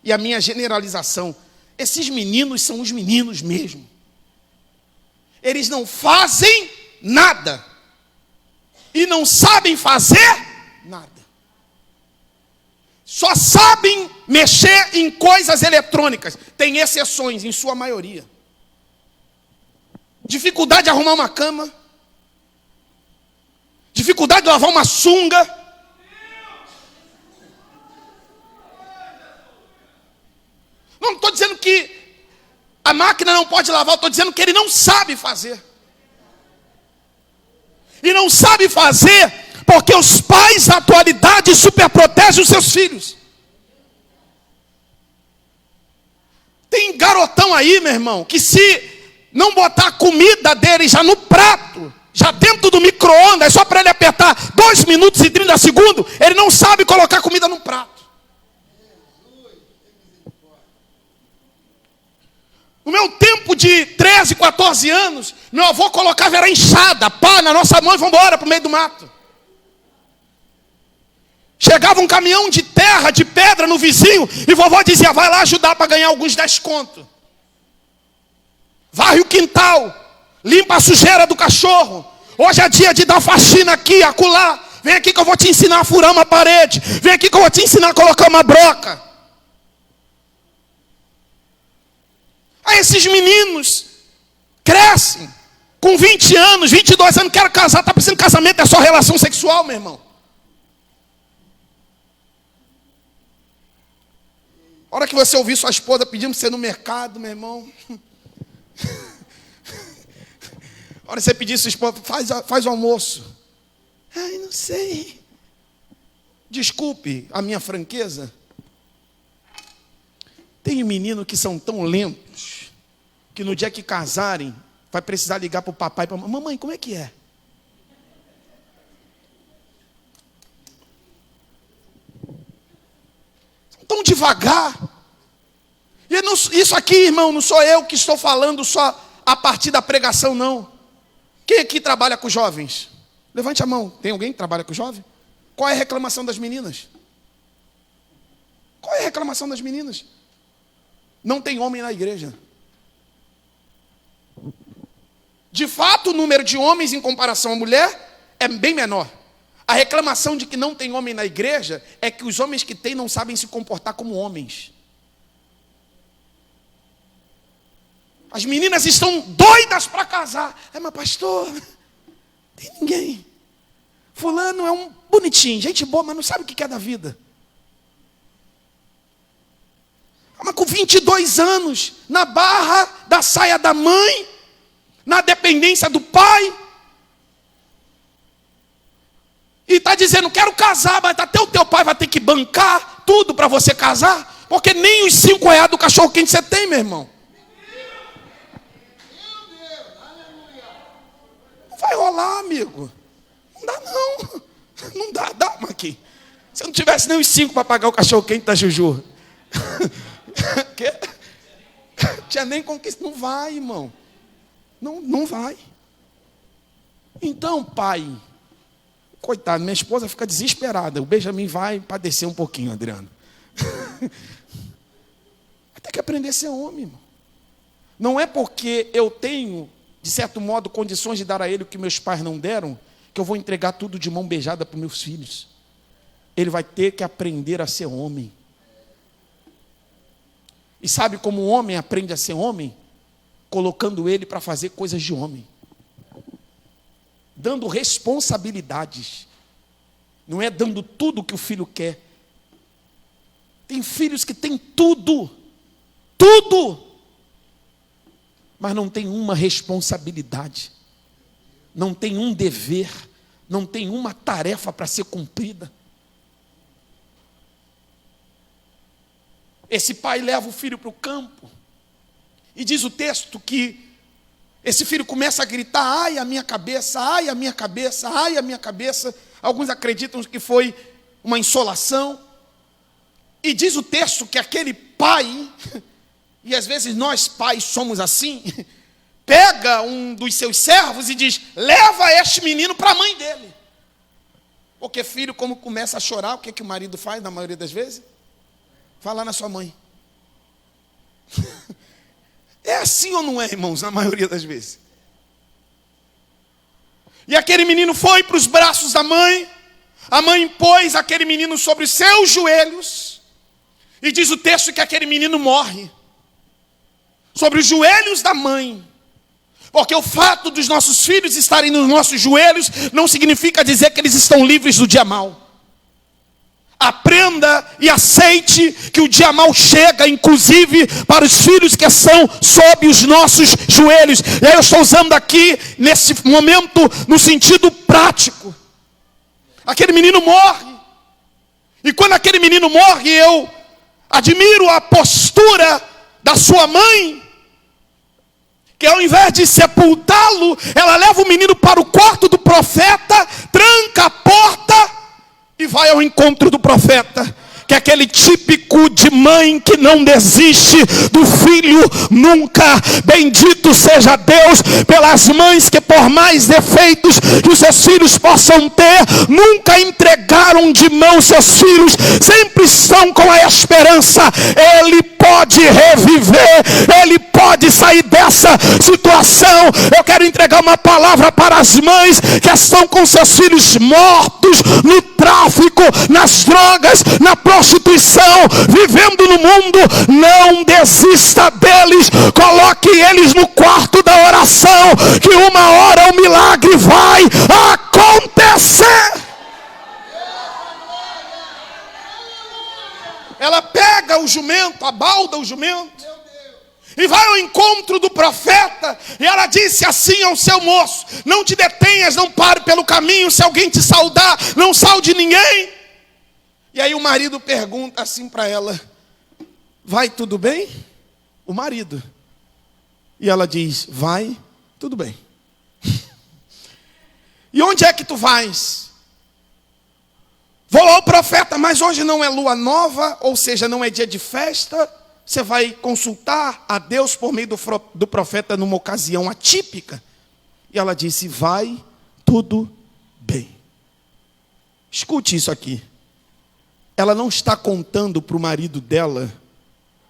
e a minha generalização. Esses meninos são os meninos mesmo. Eles não fazem nada. E não sabem fazer nada. Só sabem mexer em coisas eletrônicas. Tem exceções, em sua maioria. Dificuldade de arrumar uma cama. Dificuldade de lavar uma sunga. Não estou dizendo que a máquina não pode lavar, estou dizendo que ele não sabe fazer. E não sabe fazer porque os pais da atualidade superprotegem os seus filhos. Tem garotão aí, meu irmão, que se não botar a comida dele já no prato, já dentro do micro-ondas, só para ele apertar 2 minutos e 30 segundos, ele não sabe colocar comida no prato. No meu tempo de 13, 14 anos, meu avô colocava era enxada, pá, na nossa mão e vamos embora para o meio do mato. Chegava um caminhão de terra, de pedra no vizinho, e vovó dizia: vai lá ajudar para ganhar alguns 10 contos. Varre o quintal, limpa a sujeira do cachorro. Hoje é dia de dar faxina aqui, acolá. Vem aqui que eu vou te ensinar a furar uma parede. Vem aqui que eu vou te ensinar a colocar uma broca. Aí esses meninos crescem com 20 anos, 22 anos, quero casar, está precisando de casamento, é só relação sexual, meu irmão. A hora que você ouvir sua esposa pedindo para você ir no mercado, meu irmão. A hora que você pedir sua esposa, faz o almoço. Ai, não sei. Desculpe a minha franqueza. Tem meninos que são tão lentos que no dia que casarem vai precisar ligar para o papai e para a mamãe. Mamãe, como é que é? Tão devagar. E não, isso aqui, irmão, não sou eu que estou falando só a partir da pregação, não. Quem aqui trabalha com jovens? Levante a mão. Tem alguém que trabalha com jovem? Qual é a reclamação das meninas? Qual é a reclamação das meninas? Não tem homem na igreja. De fato, o número de homens em comparação à mulher é bem menor. A reclamação de que não tem homem na igreja é que os homens que tem não sabem se comportar como homens. As meninas estão doidas para casar. Mas pastor, tem ninguém. Fulano é um bonitinho, gente boa, mas não sabe o que é da vida. Mas com 22 anos, na barra da saia da mãe, na dependência do pai, e está dizendo, quero casar, mas até o teu pai vai ter que bancar tudo para você casar, porque nem os 5 reais do cachorro quente você tem, meu irmão. Não vai rolar, amigo. Não dá não. Não dá, aqui. Se eu não tivesse nem os 5 para pagar o cachorro quente da Juju. Tinha nem conquista. Não vai, irmão. Não vai. Então, pai, coitado, minha esposa fica desesperada. O Benjamin vai padecer um pouquinho, Adriano. Vai ter que aprender a ser homem, irmão. Não é porque eu tenho, de certo modo, condições de dar a ele o que meus pais não deram, que eu vou entregar tudo de mão beijada para os meus filhos. Ele vai ter que aprender a ser homem. E sabe como o homem aprende a ser homem? Colocando ele para fazer coisas de homem. Dando responsabilidades. Não é dando tudo o que o filho quer. Tem filhos que têm tudo. Tudo. Mas não tem uma responsabilidade. Não tem um dever. Não tem uma tarefa para ser cumprida. Esse pai leva o filho para o campo. E diz o texto que esse filho começa a gritar, ai a minha cabeça, ai a minha cabeça, ai a minha cabeça. Alguns acreditam que foi uma insolação. E diz o texto que aquele pai, e às vezes nós pais somos assim, pega um dos seus servos e diz, leva este menino para a mãe dele. Porque filho, como começa a chorar, o que o marido faz na maioria das vezes? Fala na sua mãe. É assim ou não é, irmãos, na maioria das vezes? E aquele menino foi para os braços da mãe. A mãe pôs aquele menino sobre os seus joelhos. E diz o texto que aquele menino morre. Sobre os joelhos da mãe. Porque o fato dos nossos filhos estarem nos nossos joelhos não significa dizer que eles estão livres do dia mau. Aprenda e aceite que o dia mau chega, inclusive, para os filhos que são sob os nossos joelhos. E aí eu estou usando aqui, nesse momento, no sentido prático. Aquele menino morre. E quando aquele menino morre, eu admiro a postura da sua mãe, que ao invés de sepultá-lo, ela leva o menino para o quarto do profeta, tranca a porta e vai ao encontro do profeta. Que é aquele típico de mãe que não desiste do filho nunca. Bendito seja Deus pelas mães que, por mais defeitos que os seus filhos possam ter, nunca entregaram de mão seus filhos, sempre estão com a esperança. Ele pode reviver, ele pode sair dessa situação. Eu quero entregar uma palavra para as mães que estão com seus filhos mortos no tráfico, nas drogas, na prostituição, vivendo no mundo. Não desista deles, coloque eles no quarto da oração, que uma hora o milagre vai acontecer. Ela pega o jumento, abalda o jumento e vai ao encontro do profeta. E ela disse assim ao seu moço: não te detenhas, não pare pelo caminho. Se alguém te saudar, não saude ninguém. E aí o marido pergunta assim para ela: vai tudo bem? O marido. E ela diz: vai tudo bem. E onde é que tu vais? Vou ao profeta, mas hoje não é lua nova, ou seja, não é dia de festa. Você vai consultar a Deus por meio do profeta numa ocasião atípica. E ela disse: vai tudo bem. Escute isso aqui. Ela não está contando para o marido dela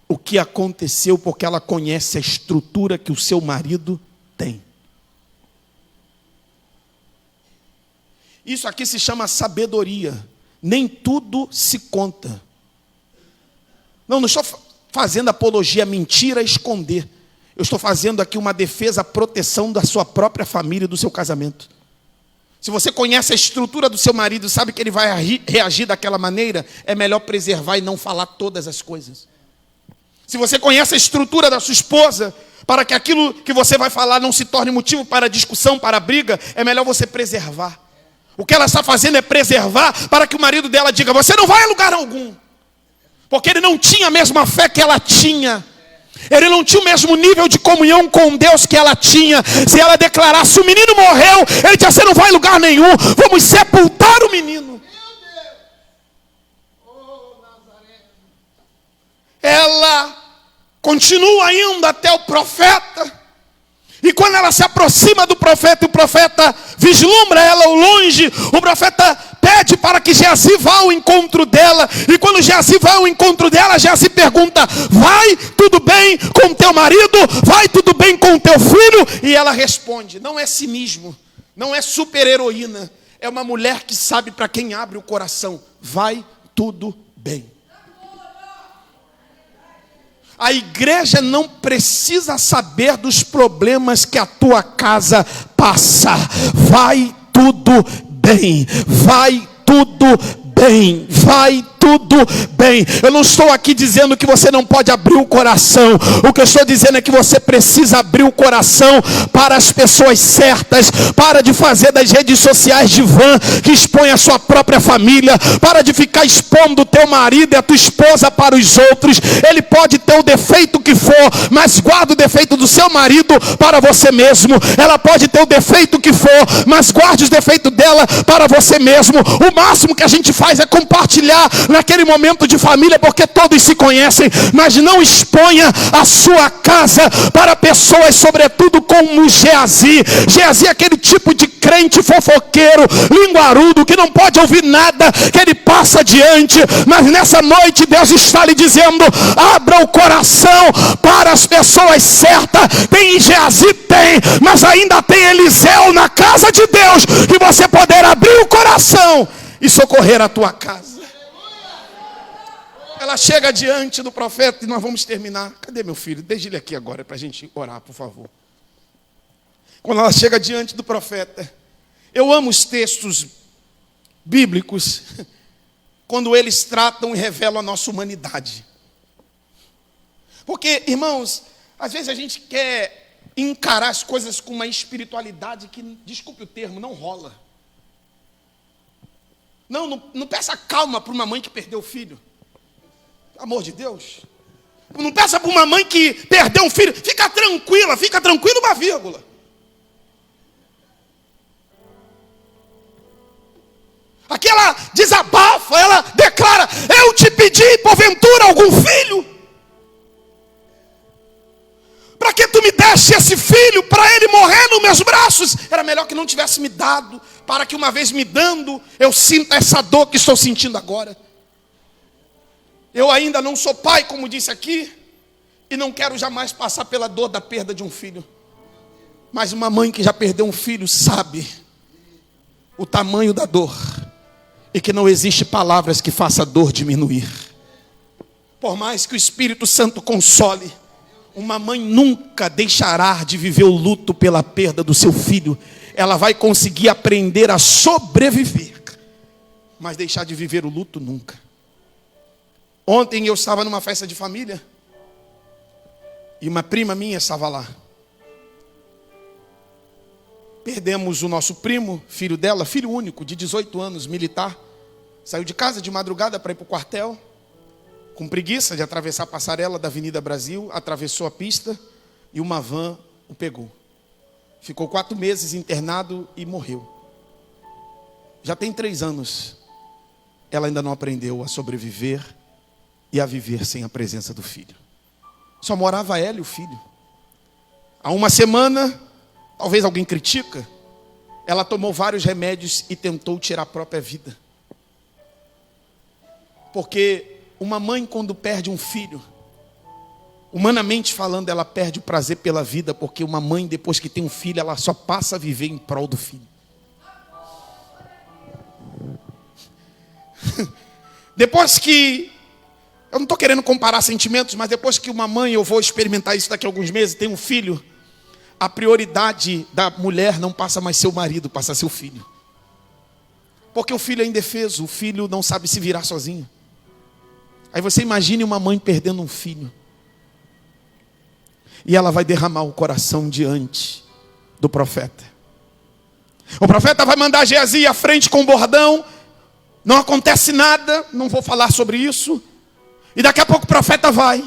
o que aconteceu, porque ela conhece a estrutura que o seu marido tem. Isso aqui se chama sabedoria. Nem tudo se conta. Não estou fazendo apologia à mentira, a esconder. Eu estou fazendo aqui uma defesa, a proteção da sua própria família e do seu casamento. Se você conhece a estrutura do seu marido, sabe que ele vai reagir daquela maneira, é melhor preservar e não falar todas as coisas. Se você conhece a estrutura da sua esposa, para que aquilo que você vai falar não se torne motivo para discussão, para briga, é melhor você preservar. O que ela está fazendo é preservar para que o marido dela diga: você não vai a lugar algum. Porque ele não tinha a mesma fé que ela tinha. Ele não tinha o mesmo nível de comunhão com Deus que ela tinha. Se ela declarasse: o menino morreu, ele disse: você não vai a lugar nenhum, vamos sepultar o menino. Ela continua indo até o profeta. E quando ela se aproxima do profeta, e o profeta vislumbra ela ao longe, o profeta pede para que Geazi vá ao encontro dela. E quando Geazi vai ao encontro dela, Geazi pergunta: vai tudo bem com teu marido? Vai tudo bem com teu filho? E ela responde: não é cinismo, não é super heroína, é uma mulher que sabe para quem abre o coração: vai tudo bem. A igreja não precisa saber dos problemas que a tua casa passa. Vai tudo bem. Vai tudo bem. Vai tudo bem. Eu não estou aqui dizendo que você não pode abrir o coração. O que eu estou dizendo é que você precisa abrir o coração para as pessoas certas. Para de fazer das redes sociais de van que expõe a sua própria família. Para de ficar expondo o teu marido e a tua esposa para os outros. Ele pode ter o defeito que for, mas guarda o defeito do seu marido para você mesmo. Ela pode ter o defeito que for, mas guarde os defeitos dela para você mesmo. O máximo que a gente faz é compartilhar naquele momento de família, porque todos se conhecem, mas não exponha a sua casa para pessoas, sobretudo como Geazi. Geazi é aquele tipo de crente fofoqueiro, linguarudo, que não pode ouvir nada, que ele passa adiante. Mas nessa noite Deus está lhe dizendo: abra o coração para as pessoas certas. Tem Geazi? Tem, mas ainda tem Eliseu na casa de Deus, que você poder abrir o coração e socorrer a tua casa. Ela chega diante do profeta e nós vamos terminar. Cadê meu filho? Deixa ele aqui agora para a gente orar, por favor. Quando ela chega diante do profeta, eu amo os textos bíblicos quando eles tratam e revelam a nossa humanidade. Porque, irmãos, às vezes a gente quer encarar as coisas com uma espiritualidade que, desculpe o termo, não rola. Não peça calma para uma mãe que perdeu o filho. Pelo amor de Deus. Não peça para uma mãe que perdeu um filho. Fica tranquilo, uma vírgula. Aqui ela desabafa, ela declara: eu te pedi porventura algum filho? Para que tu me deste esse filho para ele morrer nos meus braços? Era melhor que não tivesse me dado, para que uma vez me dando, eu sinta essa dor que estou sentindo agora. Eu ainda não sou pai, como disse aqui, e não quero jamais passar pela dor da perda de um filho. Mas uma mãe que já perdeu um filho sabe o tamanho da dor, e que não existe palavras que façam a dor diminuir. Por mais que o Espírito Santo console, uma mãe nunca deixará de viver o luto pela perda do seu filho. Ela vai conseguir aprender a sobreviver, mas deixar de viver o luto nunca. Ontem eu estava numa festa de família e uma prima minha estava lá. Perdemos o nosso primo, filho dela, filho único, de 18 anos, militar. Saiu de casa de madrugada para ir para o quartel, com preguiça de atravessar a passarela da Avenida Brasil, atravessou a pista e uma van o pegou. Ficou 4 meses internado e morreu. Já tem 3 anos. Ela ainda não aprendeu a sobreviver e a viver sem a presença do filho. Só morava ela e o filho. Há uma semana, talvez alguém critica, ela tomou vários remédios e tentou tirar a própria vida. Porque uma mãe, quando perde um filho, humanamente falando, ela perde o prazer pela vida. Porque uma mãe, depois que tem um filho, ela só passa a viver em prol do filho. Depois que, eu não estou querendo comparar sentimentos, mas depois que uma mãe, eu vou experimentar isso daqui a alguns meses, tem um filho, a prioridade da mulher não passa mais seu marido, passa seu filho. Porque o filho é indefeso, o filho não sabe se virar sozinho. Aí você imagine uma mãe perdendo um filho. E ela vai derramar o coração diante do profeta. O profeta vai mandar Geazi à frente com o bordão. Não acontece nada, não vou falar sobre isso. E daqui a pouco o profeta vai.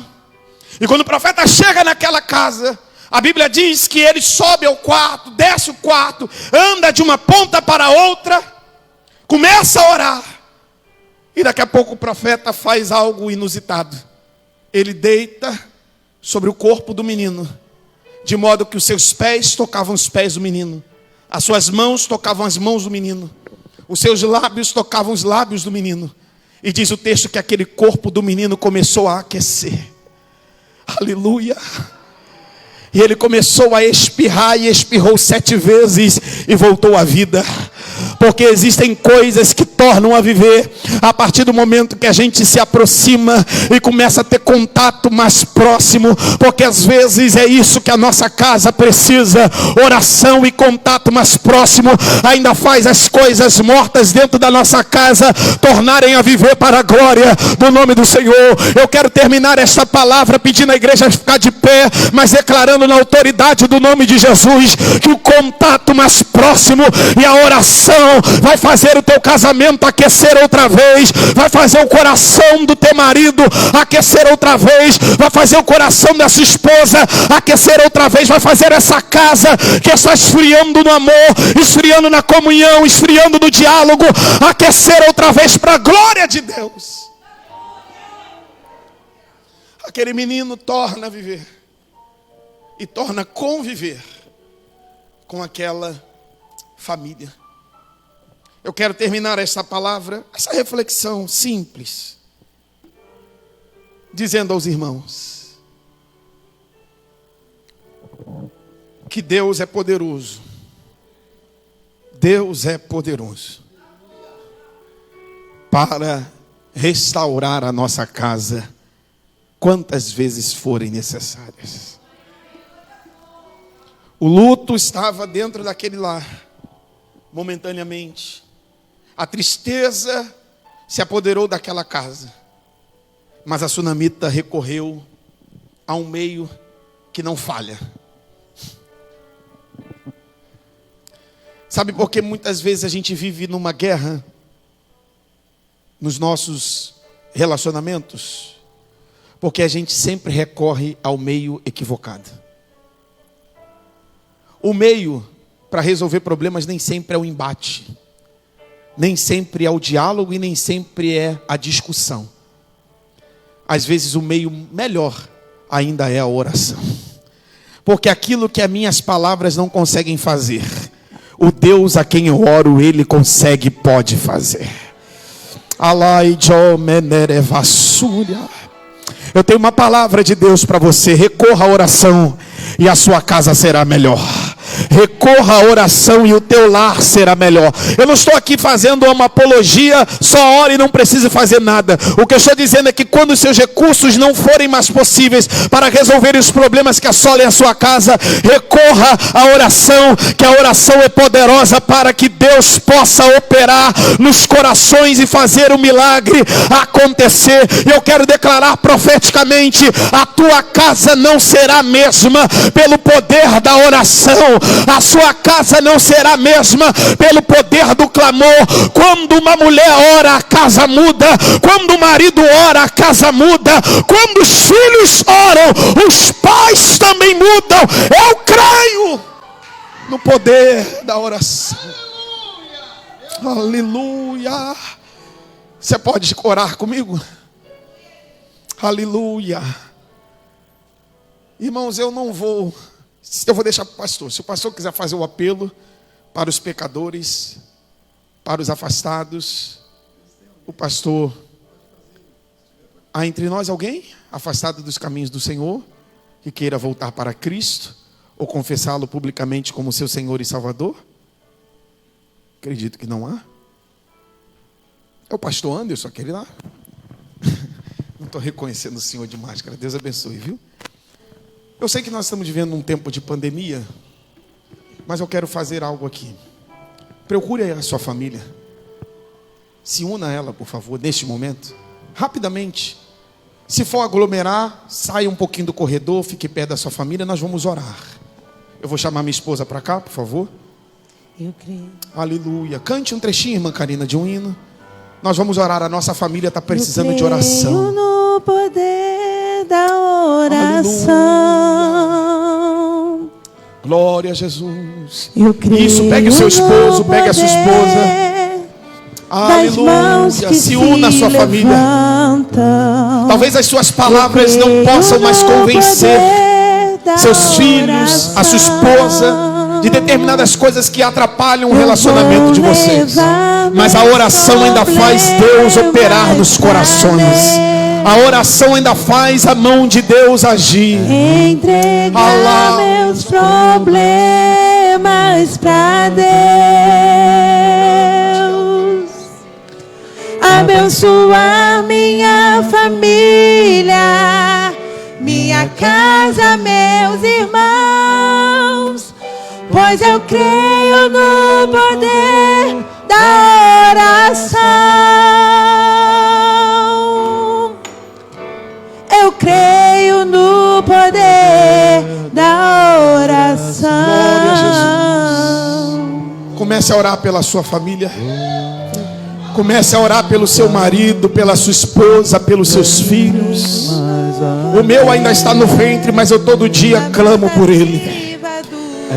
E quando o profeta chega naquela casa, a Bíblia diz que ele sobe ao quarto, desce o quarto, anda de uma ponta para a outra, começa a orar. E daqui a pouco o profeta faz algo inusitado. Ele deita sobre o corpo do menino, de modo que os seus pés tocavam os pés do menino, as suas mãos tocavam as mãos do menino, os seus lábios tocavam os lábios do menino. E diz o texto que aquele corpo do menino começou a aquecer. Aleluia. E ele começou a espirrar e espirrou 7 vezes e voltou à vida. Porque existem coisas que tornam a viver a partir do momento que a gente se aproxima e começa a ter contato mais próximo. Porque às vezes é isso que a nossa casa precisa. Oração e contato mais próximo ainda faz as coisas mortas dentro da nossa casa tornarem a viver para a glória do nome do Senhor. Eu quero terminar esta palavra pedindo à igreja a ficar de pé, mas declarando na autoridade do nome de Jesus que o contato mais próximo e a oração vai fazer o teu casamento aquecer outra vez, vai fazer o coração do teu marido aquecer outra vez, vai fazer o coração dessa esposa aquecer outra vez, vai fazer essa casa que está esfriando no amor, esfriando na comunhão, esfriando no diálogo, aquecer outra vez para a glória de Deus. Aquele menino torna a viver e torna a conviver com aquela família. Eu quero terminar essa palavra, essa reflexão simples, dizendo aos irmãos que Deus é poderoso. Deus é poderoso para restaurar a nossa casa quantas vezes forem necessárias. O luto estava dentro daquele lar, momentaneamente. A tristeza se apoderou daquela casa. Mas a sunamita recorreu a um meio que não falha. Sabe por que muitas vezes a gente vive numa guerra nos nossos relacionamentos? Porque a gente sempre recorre ao meio equivocado. O meio para resolver problemas nem sempre é o embate, nem sempre é o diálogo e nem sempre é a discussão. Às vezes o meio melhor ainda é a oração. Porque aquilo que as minhas palavras não conseguem fazer, o Deus a quem eu oro, Ele consegue e pode fazer. Eu tenho uma palavra de Deus para você. Recorra à oração e a sua casa será melhor. Recorra à oração e o teu lar será melhor. Eu não estou aqui fazendo uma apologia, só ore e não precisa fazer nada. O que eu estou dizendo é que quando os seus recursos não forem mais possíveis para resolver os problemas que assolem a sua casa, recorra à oração, que a oração é poderosa para que Deus possa operar nos corações e fazer o milagre acontecer. E eu quero declarar profeticamente: a tua casa não será a mesma pelo poder da oração. A sua casa não será a mesma pelo poder do clamor. Quando uma mulher ora, a casa muda. Quando o marido ora, a casa muda. Quando os filhos oram, os pais também mudam. Eu creio no poder da oração. Aleluia. Você pode orar comigo? Aleluia. Irmãos, eu vou deixar para o pastor. Se o pastor quiser fazer o apelo para os pecadores, para os afastados, o pastor. Há entre nós alguém afastado dos caminhos do Senhor, que queira voltar para Cristo, ou confessá-lo publicamente como seu Senhor e Salvador? Acredito que não há. É o pastor Anderson, aquele lá. Não estou reconhecendo o senhor de máscara. Deus abençoe, viu? Eu sei que nós estamos vivendo um tempo de pandemia, mas eu quero fazer algo aqui. Procure a sua família. Se una a ela, por favor, neste momento. Rapidamente. Se for aglomerar, saia um pouquinho do corredor, fique perto da sua família, nós vamos orar. Eu vou chamar minha esposa para cá, por favor. Eu creio. Aleluia. Cante um trechinho, irmã Karina, de um hino. Nós vamos orar, a nossa família está precisando de oração. Eu creio no poder da oração. Aleluia. Glória a Jesus. Eu creio. Isso, pegue o seu esposo, pegue a sua esposa. Aleluia. Se una à sua família. Talvez as suas palavras não possam mais convencer seus filhos, a sua esposa, de determinadas coisas que atrapalham o relacionamento de vocês. Mas a oração ainda faz Deus operar nos corações. A oração ainda faz a mão de Deus agir. Entregar meus problemas pra Deus. Abençoar minha família, minha casa, meus irmãos, pois eu creio no poder da oração. Eu creio no poder da oração. Glória a Jesus. Comece a orar pela sua família. Comece a orar pelo seu marido, pela sua esposa, pelos seus filhos. O meu ainda está no ventre, mas eu todo dia clamo por ele.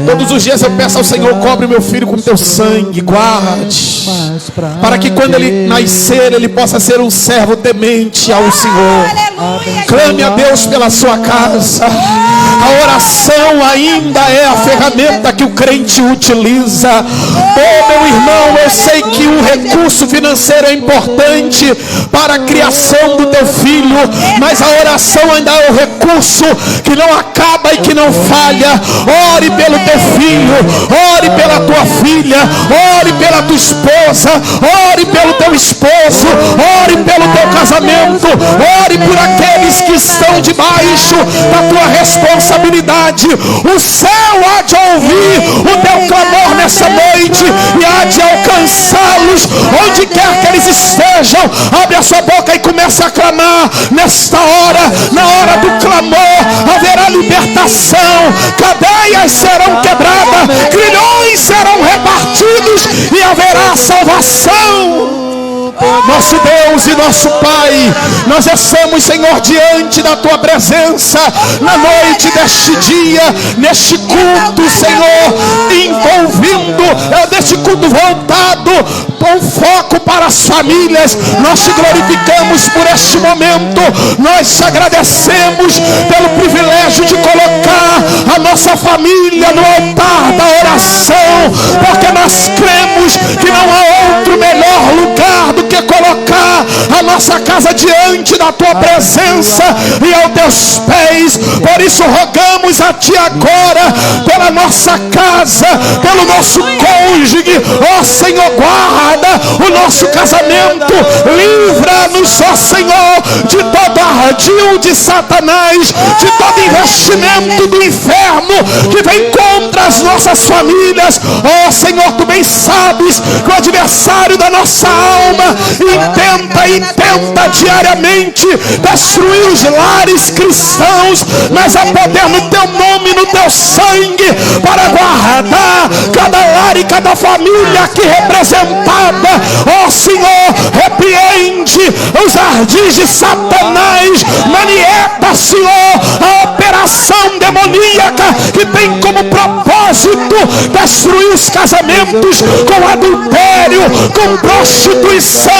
Todos os dias eu peço ao Senhor: cobre meu filho com teu sangue, guarde, para que quando ele nascer, ele possa ser um servo temente ao Senhor. Clame a Deus pela sua casa. A oração ainda é a ferramenta que o crente utiliza. Oh, meu irmão, eu sei que o recurso financeiro é importante para a criação do teu filho, mas a oração ainda é o recurso que não acaba e que não falha. Ore pelo teu filho, ore pela tua filha, ore pela tua esposa, ore pelo teu esposo, ore pelo teu casamento, ore por aqueles que estão debaixo da tua responsabilidade. O céu há de ouvir o teu clamor nessa noite e há de alcançá-los onde quer que eles estejam. Abre a sua boca e comece a clamar nesta hora. Na hora do clamor haverá libertação, cadeias serão quebradas, grilhões serão repartidos e haverá salvação. Nosso Deus e nosso Pai, nós estamos, Senhor, diante da tua presença na noite deste dia, neste culto, Senhor, envolvendo, neste culto voltado com foco para as famílias. Nós te glorificamos por este momento, nós te agradecemos pelo privilégio de colocar a nossa família no altar da oração, porque nós cremos que não há outro melhor lugar do que colocar a nossa casa diante da tua presença e aos teus pés. Por isso rogamos a ti agora pela nossa casa, pelo nosso cônjuge. Ó Senhor, guarda o nosso casamento, livra-nos, ó Senhor, de todo ardil de Satanás, de todo investimento do inferno que vem contra as nossas famílias. Ó Senhor, tu bem sabes que o adversário da nossa alma intenta diariamente destruir os lares cristãos, mas há poder no teu nome, no teu sangue, para guardar cada lar e cada família aqui representada. Ó Senhor, repreende os ardis de Satanás, manieta, Senhor, a operação demoníaca que tem como propósito destruir os casamentos com adultério, com prostituição,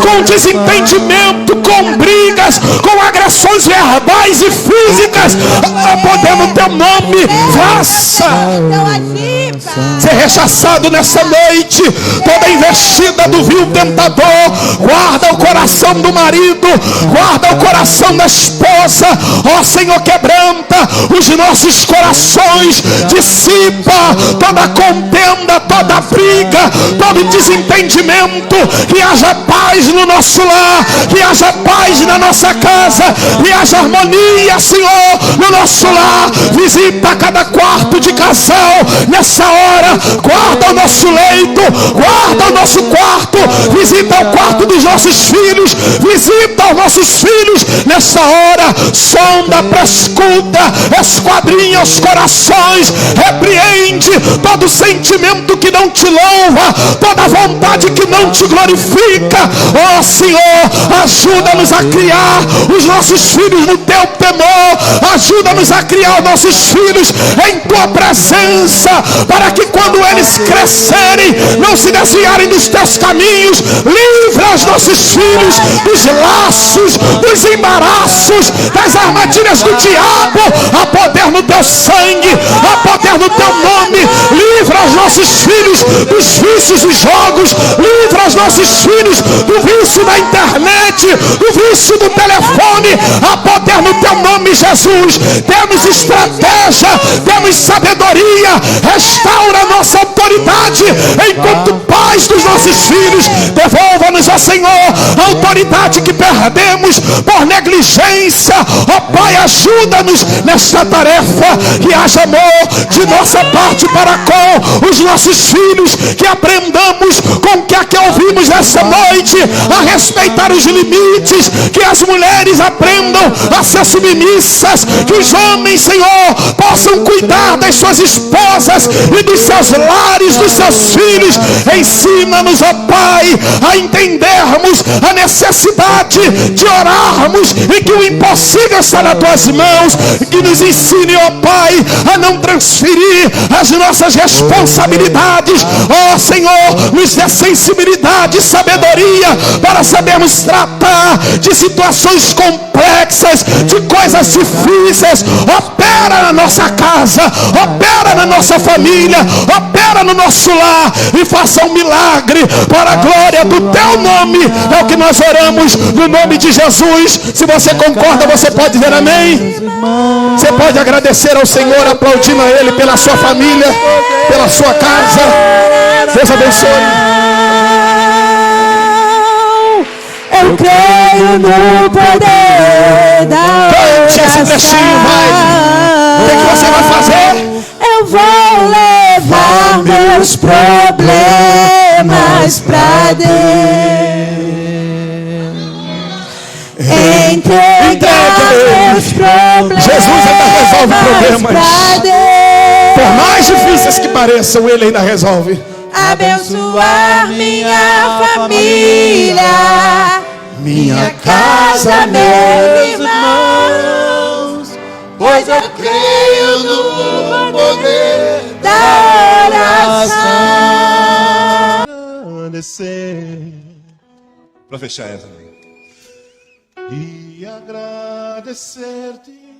com desentendimento, com brigas, com agressões verbais e físicas. A poder no teu nome, faça ser rechaçado nessa noite toda investida do vil tentador. Guarda o coração do marido, guarda o coração da esposa. Ó Senhor, quebranta os nossos corações de si dissipa toda contenda, toda briga, todo desentendimento. Que haja paz no nosso lar, que haja paz na nossa casa, que haja harmonia, Senhor, no nosso lar. Visita cada quarto de casal nessa hora, guarda o nosso leito, guarda o nosso quarto, visita o quarto dos nossos filhos, visita os nossos filhos nessa hora. Sonda, prescuta, esquadrinha os corações, repreende todo sentimento que não te louva, toda vontade que não te glorifica. Ó Senhor, ajuda-nos a criar os nossos filhos no teu temor, ajuda-nos a criar os nossos filhos em tua presença, para que quando eles crescerem, não se desviarem dos teus caminhos. Livra os nossos filhos dos laços, dos embaraços, das armadilhas do diabo. Há poder no teu sangue, há poder no teu nome. Livra os nossos filhos dos vícios dos jogos, livra os nossos filhos do vício da internet, do vício do telefone. Há poder no teu nome, Jesus. Temos estratégia, temos sabedoria. Restaura a nossa autoridade enquanto pais dos nossos filhos. Devolva-nos, ó Senhor, a autoridade que perdemos por negligência. Ó Pai, ajuda-nos nesta tarefa. Que haja amor de nossa parte para com os nossos filhos, que aprendamos com o que é que ouvimos nessa noite a respeitar os limites, que as mulheres aprendam a ser submissas, que os homens, Senhor, possam cuidar das suas esposas e dos seus lares, dos seus filhos. Ensina-nos, ó Pai, a entendermos a necessidade de orarmos e que o impossível está nas tuas mãos. Que nos ensine, ó Pai, a não transferir as nossas responsabilidades. Ó Senhor, nos dê sensibilidade e sabedoria para sabermos tratar de situações complexas, de coisas difíceis. Opera na nossa casa, opera na nossa família, opera no nosso lar e faça um milagre para a glória do teu nome. É o que nós oramos no nome de Jesus. Se você concorda, você pode dizer amém. Você pode agradecer ao Senhor, aplaudindo a Ele pela sua família, pela sua casa. Deus abençoe. Eu creio no poder da Cante esse trechinho, vai. O que você vai fazer? Eu vou levar meus problemas pra Deus. Entregar meus problemas. Jesus ainda resolve problemas. Pra Deus. Por mais difíceis que pareçam, Ele ainda resolve. Abençoar minha família, minha casa, meus irmãos, pois eu creio no poder da oração. Agradecer. Para fechar essa. E agradecer-te.